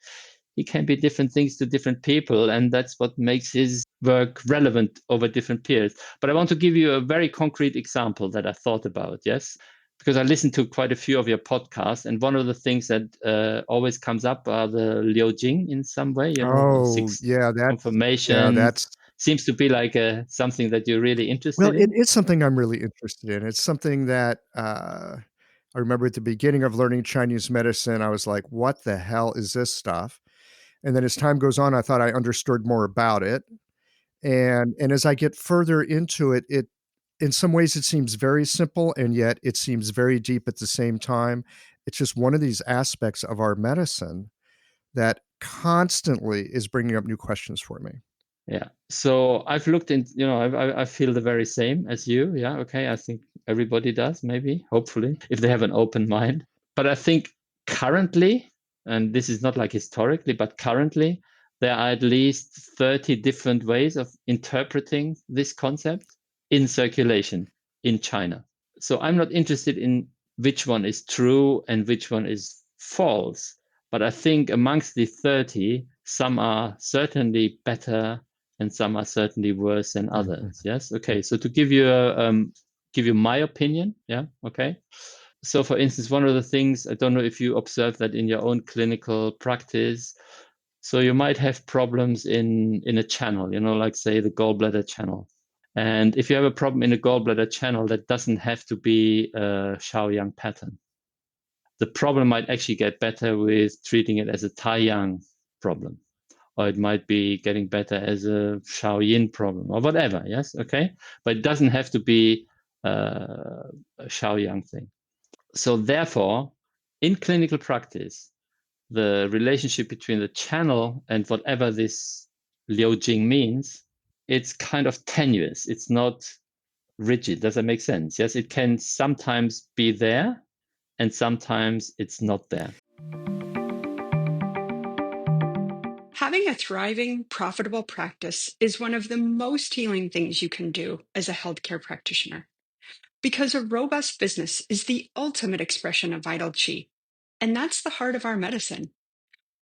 can be different things to different people, and that's what makes his work relevant over different periods. But I want to give you a very concrete example that I thought about. Yes. Because I listened to quite a few of your podcasts, and one of the things that always comes up are the Liu Jing in some way. Six confirmation. That's seems to be like something that you're really interested well, in. it is something I'm really interested in. It's something that I remember at the beginning of learning Chinese medicine, I was like, what the hell is this stuff? And then as time goes on, I thought I understood more about it. And as I get further into it, in some ways it seems very simple, and yet it seems very deep at the same time. It's just one of these aspects of our medicine that constantly is bringing up new questions for me. Yeah. So I've looked in, I feel the very same as you. Yeah. Okay. I think everybody does, maybe, hopefully, if they have an open mind. But I think currently, and this is not like historically, but currently, there are at least 30 different ways of interpreting this concept in circulation in China. So I'm not interested in which one is true and which one is false. But I think amongst the 30, some are certainly better and some are certainly worse than others. Yes. Okay. So to give you my opinion. Yeah. Okay. So for instance, one of the things, I don't know if you observe that in your own clinical practice. So you might have problems in a channel, like say the gallbladder channel. And if you have a problem in a gallbladder channel, that doesn't have to be a Shaoyang pattern. The problem might actually get better with treating it as a Taiyang problem, or it might be getting better as a Shaoyin problem, or whatever. Yes, okay, but it doesn't have to be a Shaoyang thing. So therefore, in clinical practice, the relationship between the channel and whatever this Liu Jing means, it's kind of tenuous. It's not rigid. Does that make sense? Yes, it can sometimes be there and sometimes it's not there. Having a thriving, profitable practice is one of the most healing things you can do as a healthcare practitioner. Because a robust business is the ultimate expression of vital qi. And that's the heart of our medicine.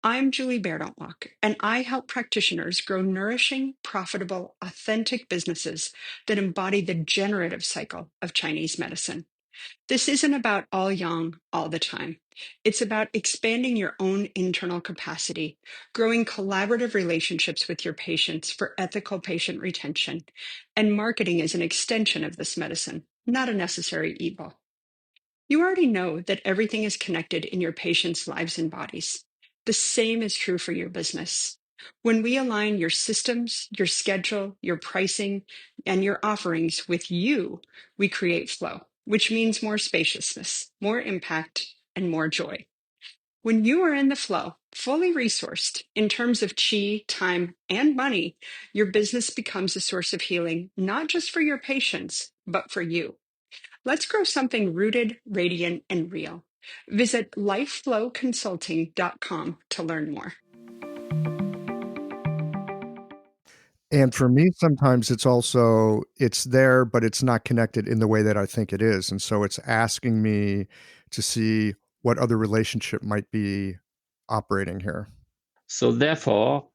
I'm Julie Bairdontlock, and I help practitioners grow nourishing, profitable, authentic businesses that embody the generative cycle of Chinese medicine. This isn't about all yang all the time. It's about expanding your own internal capacity, growing collaborative relationships with your patients for ethical patient retention, and marketing as an extension of this medicine, not a necessary evil. You already know that everything is connected in your patients' lives and bodies. The same is true for your business. When we align your systems, your schedule, your pricing, and your offerings with you, we create flow, which means more spaciousness, more impact, and more joy. When you are in the flow, fully resourced in terms of chi, time, and money, your business becomes a source of healing, not just for your patients, but for you. Let's grow something rooted, radiant, and real. Visit lifeflowconsulting.com to learn more. And for me, sometimes it's there, but it's not connected in the way that I think it is. And so it's asking me to see what other relationship might be operating here. So therefore,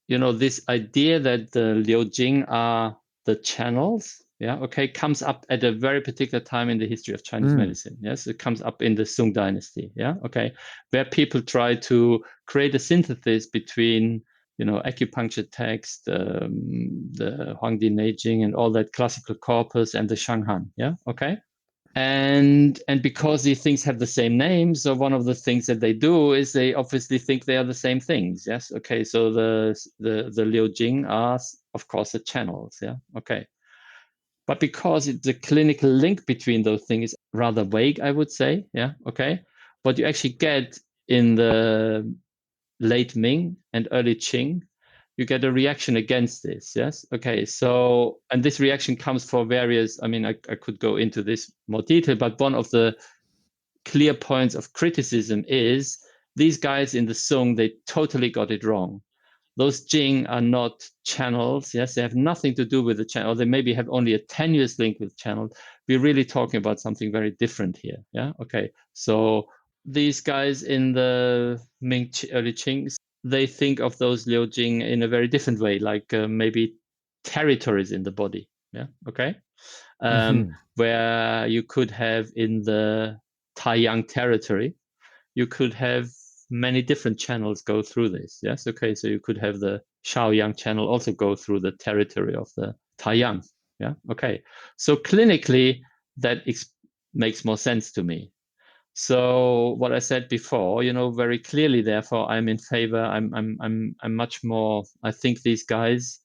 this idea that the Liu Jing are the channels, comes up at a very particular time in the history of Chinese medicine. Yes, it comes up in the Sung Dynasty. Where people try to create a synthesis between acupuncture text, the Huang Neijing, and all that classical corpus, and the Shanghan. And because these things have the same name, so one of the things that they do is they obviously think they are the same things. Yes. Okay. So the Liu Jing are, of course, the channels. But because the clinical link between those things is rather vague, I would say. What you actually get in the late Ming and early Qing, you get a reaction against this. Yes. Okay. So, and this reaction comes for various, I could go into this more detail, but one of the clear points of criticism is these guys in the Sung, they totally got it wrong. Those Jing are not channels. Yes. They have nothing to do with the channel. They maybe have only a tenuous link with channel. We're really talking about something very different here. Okay. So these guys in the Ming early Qing, they think of those Liu Jing in a very different way, like maybe territories in the body. Where you could have in the Taiyang territory, you could have many different channels go through this. Yes. Okay. So you could have the Shaoyang channel also go through the territory of the Taiyang. Okay. So clinically, that makes more sense to me. So what I said before, very clearly, therefore, I'm in favor. I'm much more. I think these guys,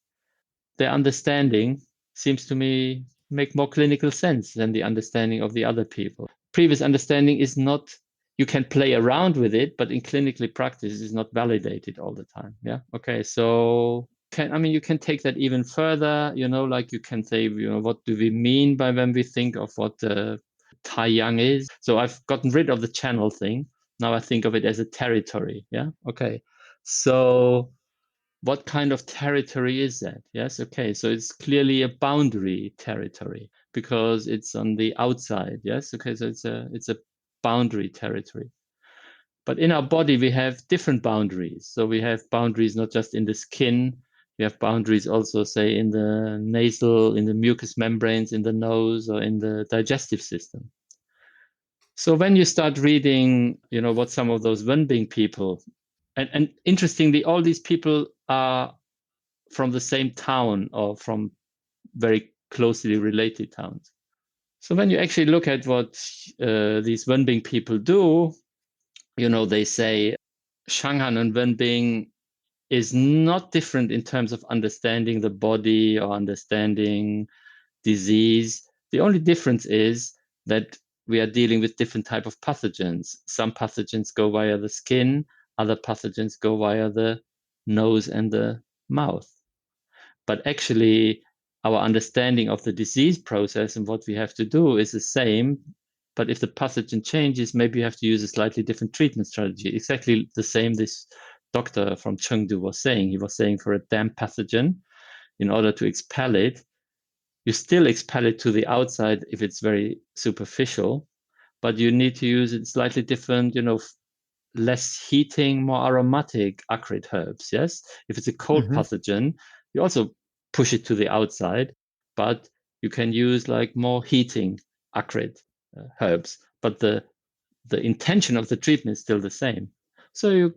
their understanding seems to me make more clinical sense than the understanding of the other people. Previous understanding is not. You can play around with it, but in clinical practice, is not validated all the time. Okay. So you can take that even further. Like you can say, what do we mean by when we think of what Taiyang is? So I've gotten rid of the channel thing. Now I think of it as a territory. Okay. So what kind of territory is that? Yes. Okay. So it's clearly a boundary territory because it's on the outside. Yes. Okay. So it's a boundary territory. But in our body, we have different boundaries. So we have boundaries not just in the skin. We have boundaries also, say, in the nasal, in the mucous membranes, in the nose, or in the digestive system. So when you start reading, what some of those Wenbing people, and interestingly, all these people are from the same town or from very closely related towns. So when you actually look at what these Wenbing people do, they say Shanghan and Wenbing is not different in terms of understanding the body or understanding disease. The only difference is that we are dealing with different type of pathogens. Some pathogens go via the skin, other pathogens go via the nose and the mouth. But actually, our understanding of the disease process and what we have to do is the same. But if the pathogen changes, maybe you have to use a slightly different treatment strategy. Exactly the same this doctor from Chengdu was saying. He was saying for a damp pathogen, in order to expel it, you still expel it to the outside if it's very superficial, but you need to use it slightly different, less heating, more aromatic acrid herbs. Yes. If it's a cold pathogen, you also push it to the outside, but you can use like more heating acrid herbs. But the intention of the treatment is still the same. So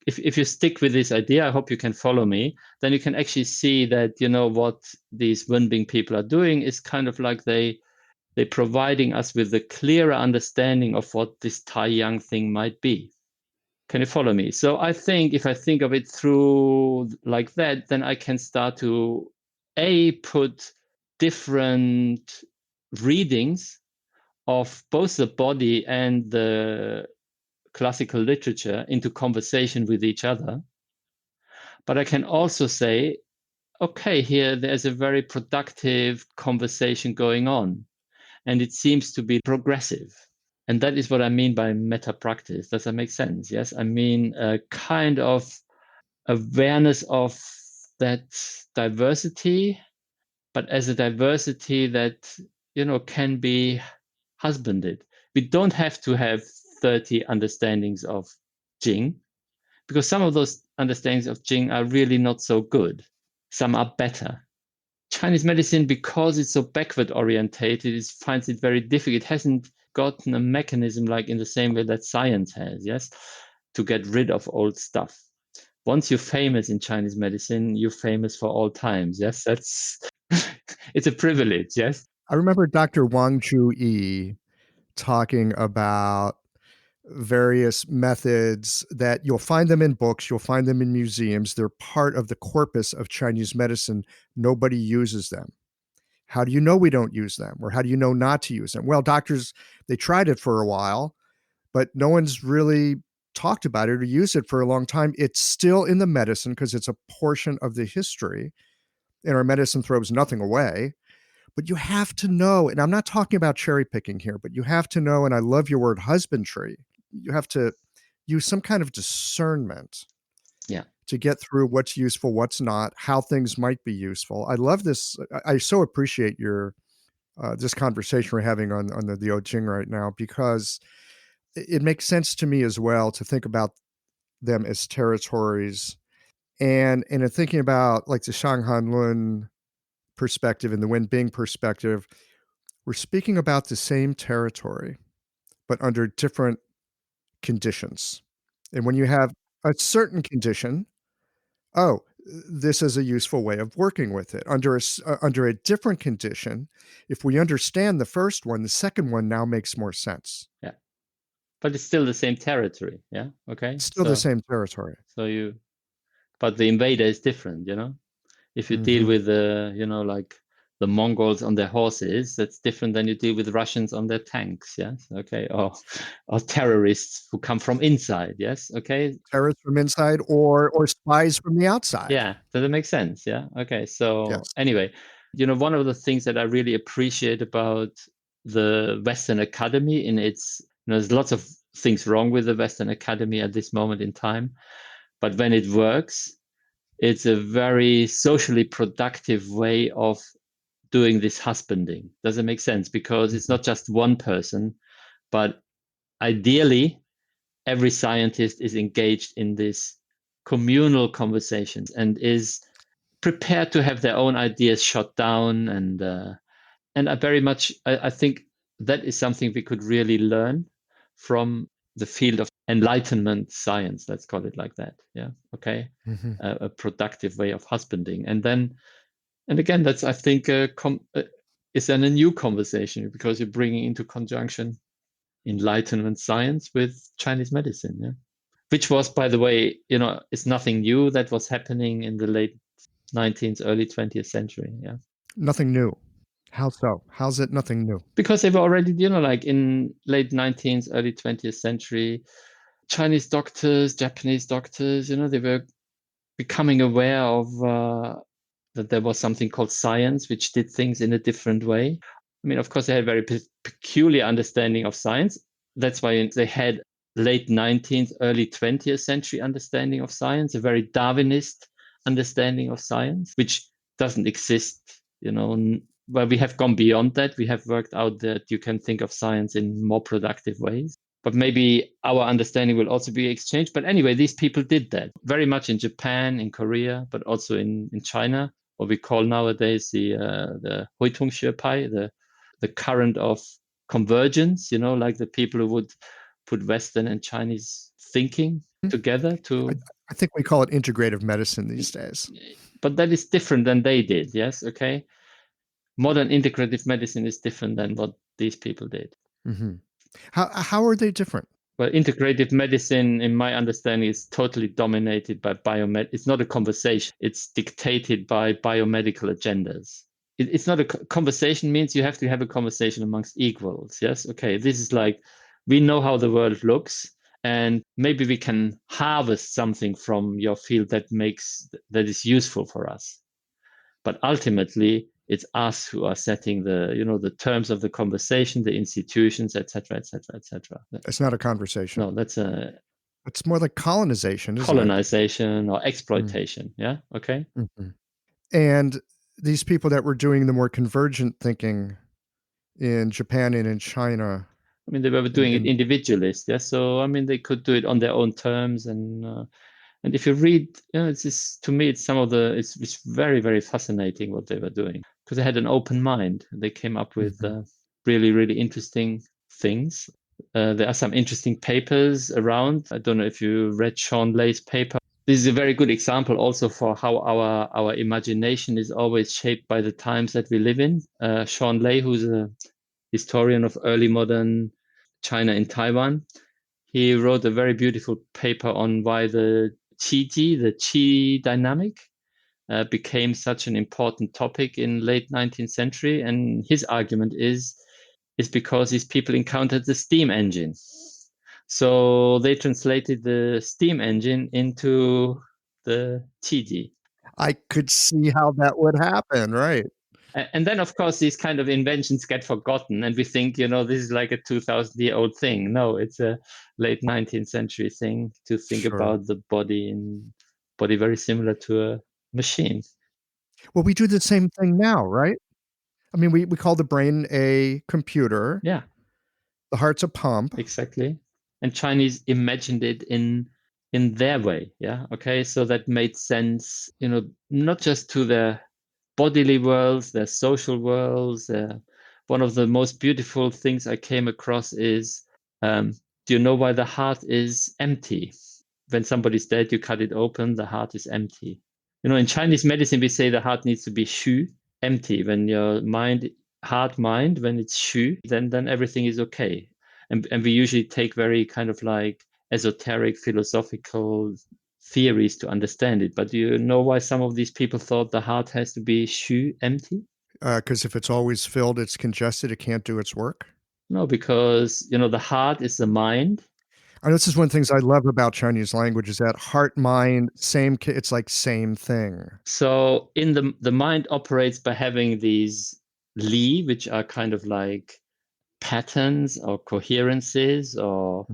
if you stick with this idea, I hope you can follow me, then you can actually see that, what these Wenbing people are doing is kind of like they're providing us with a clearer understanding of what this Taiyang thing might be. Can you follow me? So I think if I think of it through like that, then I can start to put different readings of both the body and the classical literature into conversation with each other. But I can also say, okay, here there's a very productive conversation going on, and it seems to be progressive. And that is what I mean by meta practice. Does that make sense? Yes. I mean, a kind of awareness of that diversity, but as a diversity that, can be husbanded. We don't have to have 30 understandings of Jing, because some of those understandings of Jing are really not so good. Some are better. Chinese medicine, because it's so backward orientated, finds it very difficult. It hasn't gotten a mechanism like in the same way that science has, yes, to get rid of old stuff. Once you're famous in Chinese medicine, you're famous for all times. Yes, that's it's a privilege. Yes. I remember Dr. Wang Yi talking about various methods that you'll find them in books, you'll find them in museums. They're part of the corpus of Chinese medicine. Nobody uses them. How do you know we don't use them? Or how do you know not to use them? Well, doctors, they tried it for a while, but no one's really talked about it or used it for a long time. It's still in the medicine because it's a portion of the history, and our medicine throws nothing away. But you have to know, and I'm not talking about cherry picking here, but you have to know, and I love your word husbandry. You have to use some kind of discernment to get through what's useful, what's not, how things might be useful. I love this. I so appreciate your this conversation we're having on the Ojing right now, because it makes sense to me as well to think about them as territories. And in thinking about like the Shanghanlun perspective and the Wenbing perspective, we're speaking about the same territory, but under different conditions. And when you have a certain condition, this is a useful way of working with it. Under a different condition, if we understand the first one, the second one now makes more sense. Yeah. But it's still the same territory. Yeah. Okay. Still the same territory. But the invader is different, If you deal with like the Mongols on their horses, that's different than you deal with Russians on their tanks. Yes. Okay. Or terrorists who come from inside. Yes. Okay. Terrorists from inside or spies from the outside. Yeah. Does that make sense? Yeah. Okay. So anyway, one of the things that I really appreciate about the Western Academy in its, there's lots of things wrong with the Western Academy at this moment in time, but when it works, it's a very socially productive way of doing this husbanding. Does it make sense? Because it's not just one person, but ideally, every scientist is engaged in this communal conversations and is prepared to have their own ideas shot down. And I think that is something we could really learn from the field of enlightenment science. Let's call it like that. Yeah. Okay. A productive way of husbanding. And again, that's, I think, is then a new conversation, because you're bringing into conjunction enlightenment science with Chinese medicine. Yeah. Which was, by the way, it's nothing new that was happening in the late 19th, early 20th century. Yeah. Nothing new. How so? How's it nothing new? Because they were already, like in late 19th, early 20th century, Chinese doctors, Japanese doctors, they were becoming aware of that there was something called science, which did things in a different way. I mean, of course, they had a very peculiar understanding of science. That's why they had late 19th, early 20th century understanding of science, a very Darwinist understanding of science, which doesn't exist, where we have gone beyond that. We have worked out that you can think of science in more productive ways. But maybe our understanding will also be exchanged. But anyway, these people did that very much in Japan, in Korea, but also in China, what we call nowadays the heterogeneity, the current of convergence, like the people who would put Western and Chinese thinking together to. I think we call it integrative medicine these days. But that is different than they did. Yes. Okay. Modern integrative medicine is different than what these people did. Mm-hmm. How are they different? Well, integrative medicine, in my understanding, is totally dominated by biomed. It's not a conversation. It's dictated by biomedical agendas. It's not a conversation. Means you have to have a conversation amongst equals. Yes. Okay. This is like, we know how the world looks, and maybe we can harvest something from your field that is useful for us. But ultimately, it's us who are setting the terms of the conversation, the institutions, etc., etc., etc. It's not a conversation. No, it's more like colonization, isn't colonization or exploitation. Yeah. Okay. Mm-hmm. And these people that were doing the more convergent thinking in Japan and in China, I mean, they were doing it individualist. Yeah. So, I mean, they could do it on their own terms. And if you read, it's just, to me, it's it's very, very fascinating what they were doing, because they had an open mind. They came up with really, really interesting things. There are some interesting papers around. I don't know if you read Sean Lay's paper. This is a very good example also for how our imagination is always shaped by the times that we live in. Sean Lay, who's a historian of early modern China in Taiwan, he wrote a very beautiful paper on why the qi dynamic, became such an important topic in late 19th century. And his argument is because these people encountered the steam engine. So they translated the steam engine into the qi. I could see how that would happen, right? And then, of course, these kind of inventions get forgotten, and we think, this is like a 2,000-year-old thing. No, it's a late 19th century thing to think about the body very similar to a machine. Well, we do the same thing now, right? I mean, we call the brain a computer. Yeah. The heart's a pump. Exactly. And Chinese imagined it in their way. Yeah. Okay. So that made sense, not just to their bodily worlds, their social worlds. One of the most beautiful things I came across is, do you know why the heart is empty? When somebody's dead, you cut it open, the heart is empty. In Chinese medicine, we say the heart needs to be shu, empty. When your heart mind, when it's shu, then everything is okay. And we usually take very kind of like esoteric philosophical theories to understand it. But do you know why some of these people thought the heart has to be shu, empty? Because if it's always filled, it's congested, it can't do its work? No, because, the heart is the mind. And this is one of the things I love about Chinese language is that heart, mind, it's like same thing. So in the mind operates by having these li, which are kind of like patterns or coherences or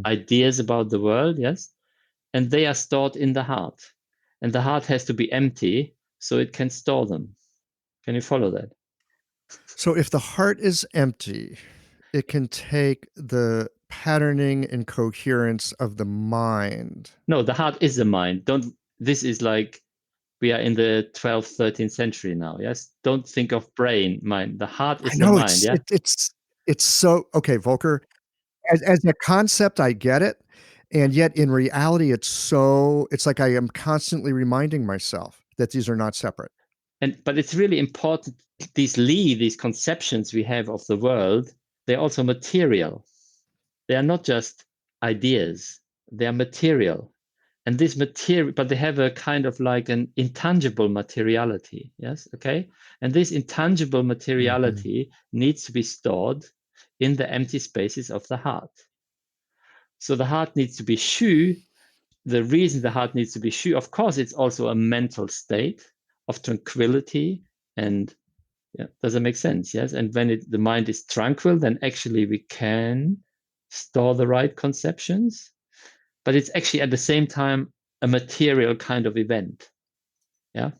ideas about the world, yes? And they are stored in the heart. And the heart has to be empty so it can store them. Can you follow that? So if the heart is empty, it can take the patterning and coherence of the mind. No, the heart is the mind. This is like, we are in the 12th, 13th century now, yes? Don't think of brain, mind. The heart is the mind, yeah? It's so, okay, Volker, as a concept, I get it. And yet in reality, it's like I am constantly reminding myself that these are not separate. But it's really important, these conceptions we have of the world, they're also material. They are not just ideas, they are material. And this material, but they have a kind of like an intangible materiality, yes, okay? And this intangible materiality needs to be stored in the empty spaces of the heart. So the heart needs to be shu. The reason the heart needs to be shu, of course, it's also a mental state of tranquility. And yeah, does that make sense? Yes. And when the mind is tranquil, then actually we can store the right conceptions. But it's actually at the same time a material kind of event. Yeah.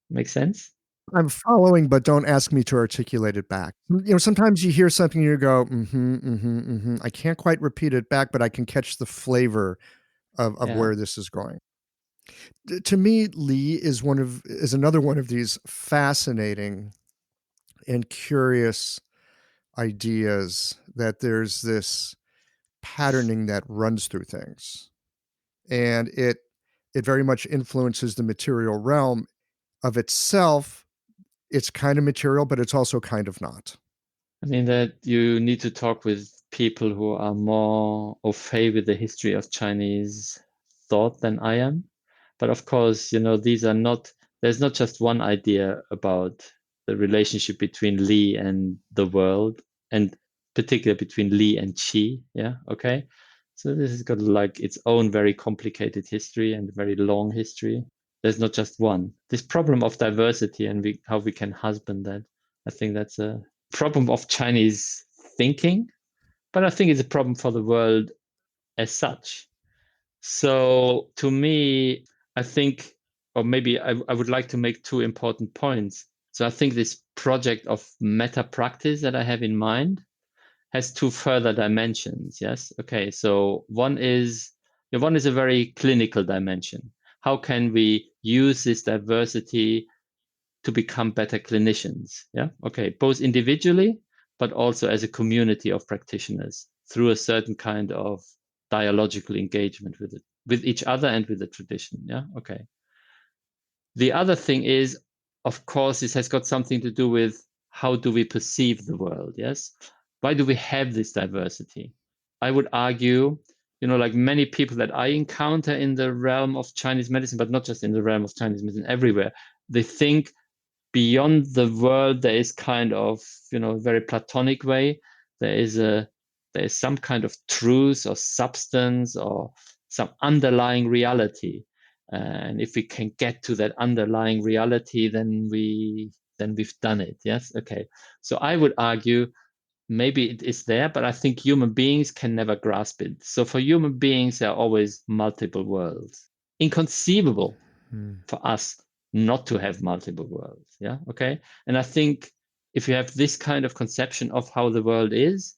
Make sense? I'm following, but don't ask me to articulate it back. Sometimes you hear something and you go, I can't quite repeat it back, but I can catch the flavor of Yeah. where this is going. To me, Li is another one of these fascinating and curious ideas that there's this patterning that runs through things. And it very much influences the material realm of itself. It's kind of material, but it's also kind of not. I mean, that you need to talk with people who are more au fait with the history of Chinese thought than I am. But of course, these are not, there's not just one idea about the relationship between Li and the world, and particularly between Li and Qi. Yeah. Okay. So this has got like its own very complicated history and very long history. There's not just one. This problem of diversity and how we can husband that, I think that's a problem of Chinese thinking, but I think it's a problem for the world as such. So to me, I think, or maybe I would like to make two important points. So I think this project of meta practice that I have in mind has two further dimensions. Yes. Okay. So one is a very clinical dimension. How can we use this diversity to become better clinicians? Yeah. Okay. Both individually, but also as a community of practitioners through a certain kind of dialogical engagement with each other and with the tradition. Yeah. Okay. The other thing is, of course, this has got something to do with how do we perceive the world? Yes. Why do we have this diversity? I would argue, like many people that I encounter in the realm of Chinese medicine, but not just in the realm of Chinese medicine, everywhere, they think beyond the world there is kind of, very Platonic way. There is some kind of truth or substance or some underlying reality. And if we can get to that underlying reality, then we've done it. Yes. Okay. So I would argue maybe it is there, but I think human beings can never grasp it. So for human beings, there are always multiple worlds. Inconceivable for us not to have multiple worlds. Yeah. Okay. And I think if you have this kind of conception of how the world is,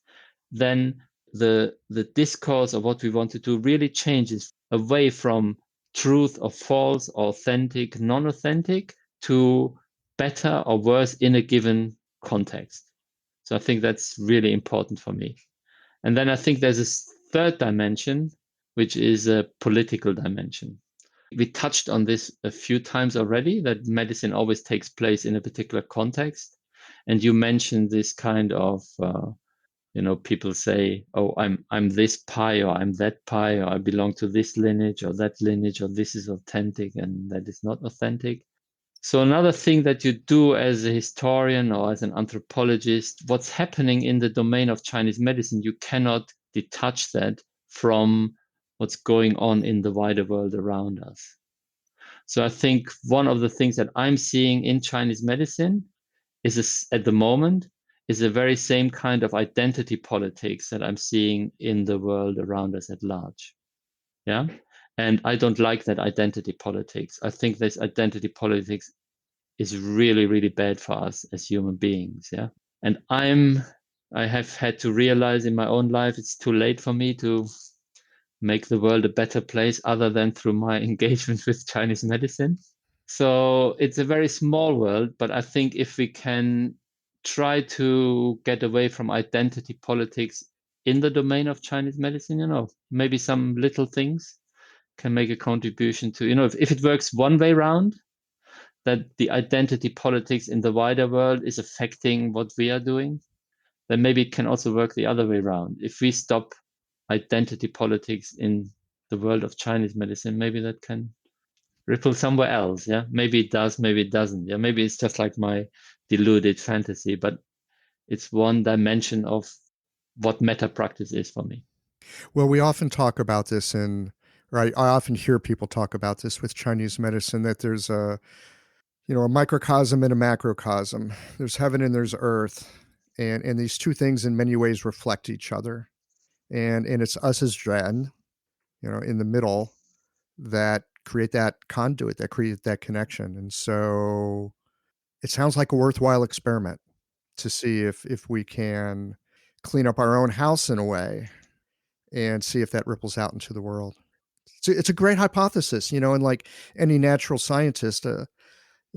then the discourse of what we want to do really changes away from truth or false, or authentic, non-authentic, to better or worse in a given context. So I think that's really important for me. And then I think there's a third dimension, which is a political dimension. We touched on this a few times already, that medicine always takes place in a particular context. And you mentioned this kind of, people say, oh, I'm this pi, or I'm that pi, or I belong to this lineage or that lineage, or this is authentic and that is not authentic. So another thing that you do as a historian or as an anthropologist, what's happening in the domain of Chinese medicine, you cannot detach that from what's going on in the wider world around us. So I think one of the things that I'm seeing in Chinese medicine at the moment is the very same kind of identity politics that I'm seeing in the world around us at large. Yeah. And I don't like that identity politics. I think this identity politics is really, really bad for us as human beings. Yeah. And I have had to realize in my own life, it's too late for me to make the world a better place other than through my engagement with Chinese medicine. So it's a very small world, but I think if we can try to get away from identity politics in the domain of Chinese medicine, maybe some little things can make a contribution to, if it works one way around, that the identity politics in the wider world is affecting what we are doing, then maybe it can also work the other way around. If we stop identity politics in the world of Chinese medicine, maybe that can ripple somewhere else. Yeah, maybe it does, maybe it doesn't. Yeah, maybe it's just like my deluded fantasy, but it's one dimension of what meta practice is for me. Well, we often talk about this or I often hear people talk about this with Chinese medicine, that there's a microcosm and a macrocosm. There's heaven and there's earth. And these two things in many ways reflect each other. And it's us as Zhen, in the middle, that create that conduit, that create that connection. And so it sounds like a worthwhile experiment to see if we can clean up our own house in a way and see if that ripples out into the world. It's a great hypothesis, and like any natural scientist,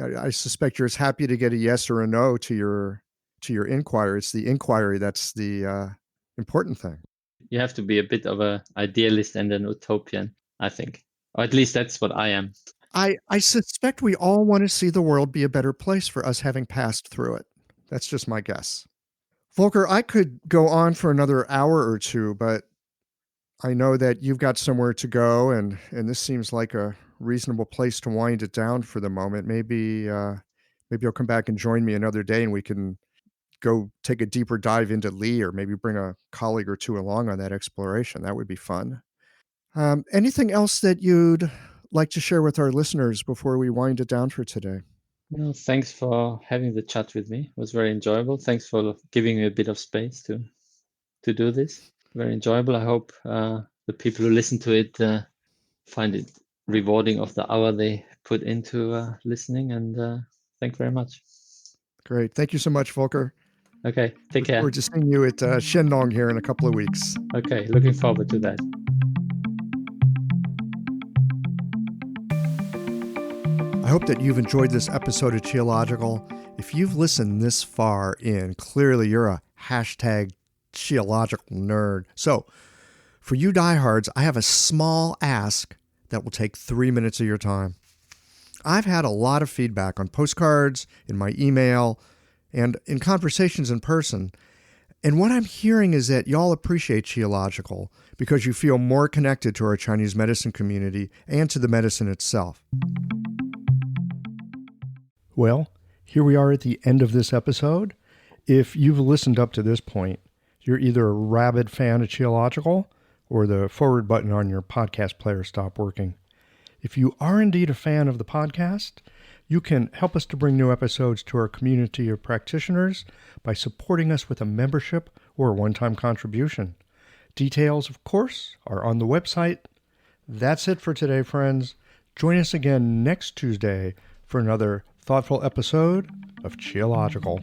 I suspect you're as happy to get a yes or a no to your inquiry. It's the inquiry that's the important thing. You have to be a bit of an idealist and an utopian, I think. Or at least that's what I am. I suspect we all want to see the world be a better place for us having passed through it. That's just my guess. Volker, I could go on for another hour or two, but I know that you've got somewhere to go, and this seems like a reasonable place to wind it down for the moment. Maybe you'll come back and join me another day, and we can go take a deeper dive into Li, or maybe bring a colleague or two along on that exploration. That would be fun. Anything else that you'd like to share with our listeners before we wind it down for today? No, thanks for having the chat with me. It was very enjoyable. Thanks for giving me a bit of space to do this. Very enjoyable. I hope the people who listen to it find it rewarding of the hour they put into listening. And thank you very much. Great. Thank you so much, Volker. Okay. Take care. We're just seeing you at Shandong here in a couple of weeks. Okay. Looking forward to that. I hope that you've enjoyed this episode of Qiological. If you've listened this far in, clearly you're a hashtag Qiological nerd. So for you diehards, I have a small ask that will take 3 minutes of your time. I've had a lot of feedback on postcards, in my email, and in conversations in person. And what I'm hearing is that y'all appreciate Qiological because you feel more connected to our Chinese medicine community and to the medicine itself. Well, here we are at the end of this episode. If you've listened up to this point, you're either a rabid fan of Qiological or the forward button on your podcast player stopped working. If you are indeed a fan of the podcast, you can help us to bring new episodes to our community of practitioners by supporting us with a membership or a one-time contribution. Details, of course, are on the website. That's it for today, friends. Join us again next Tuesday for another thoughtful episode of Qiological.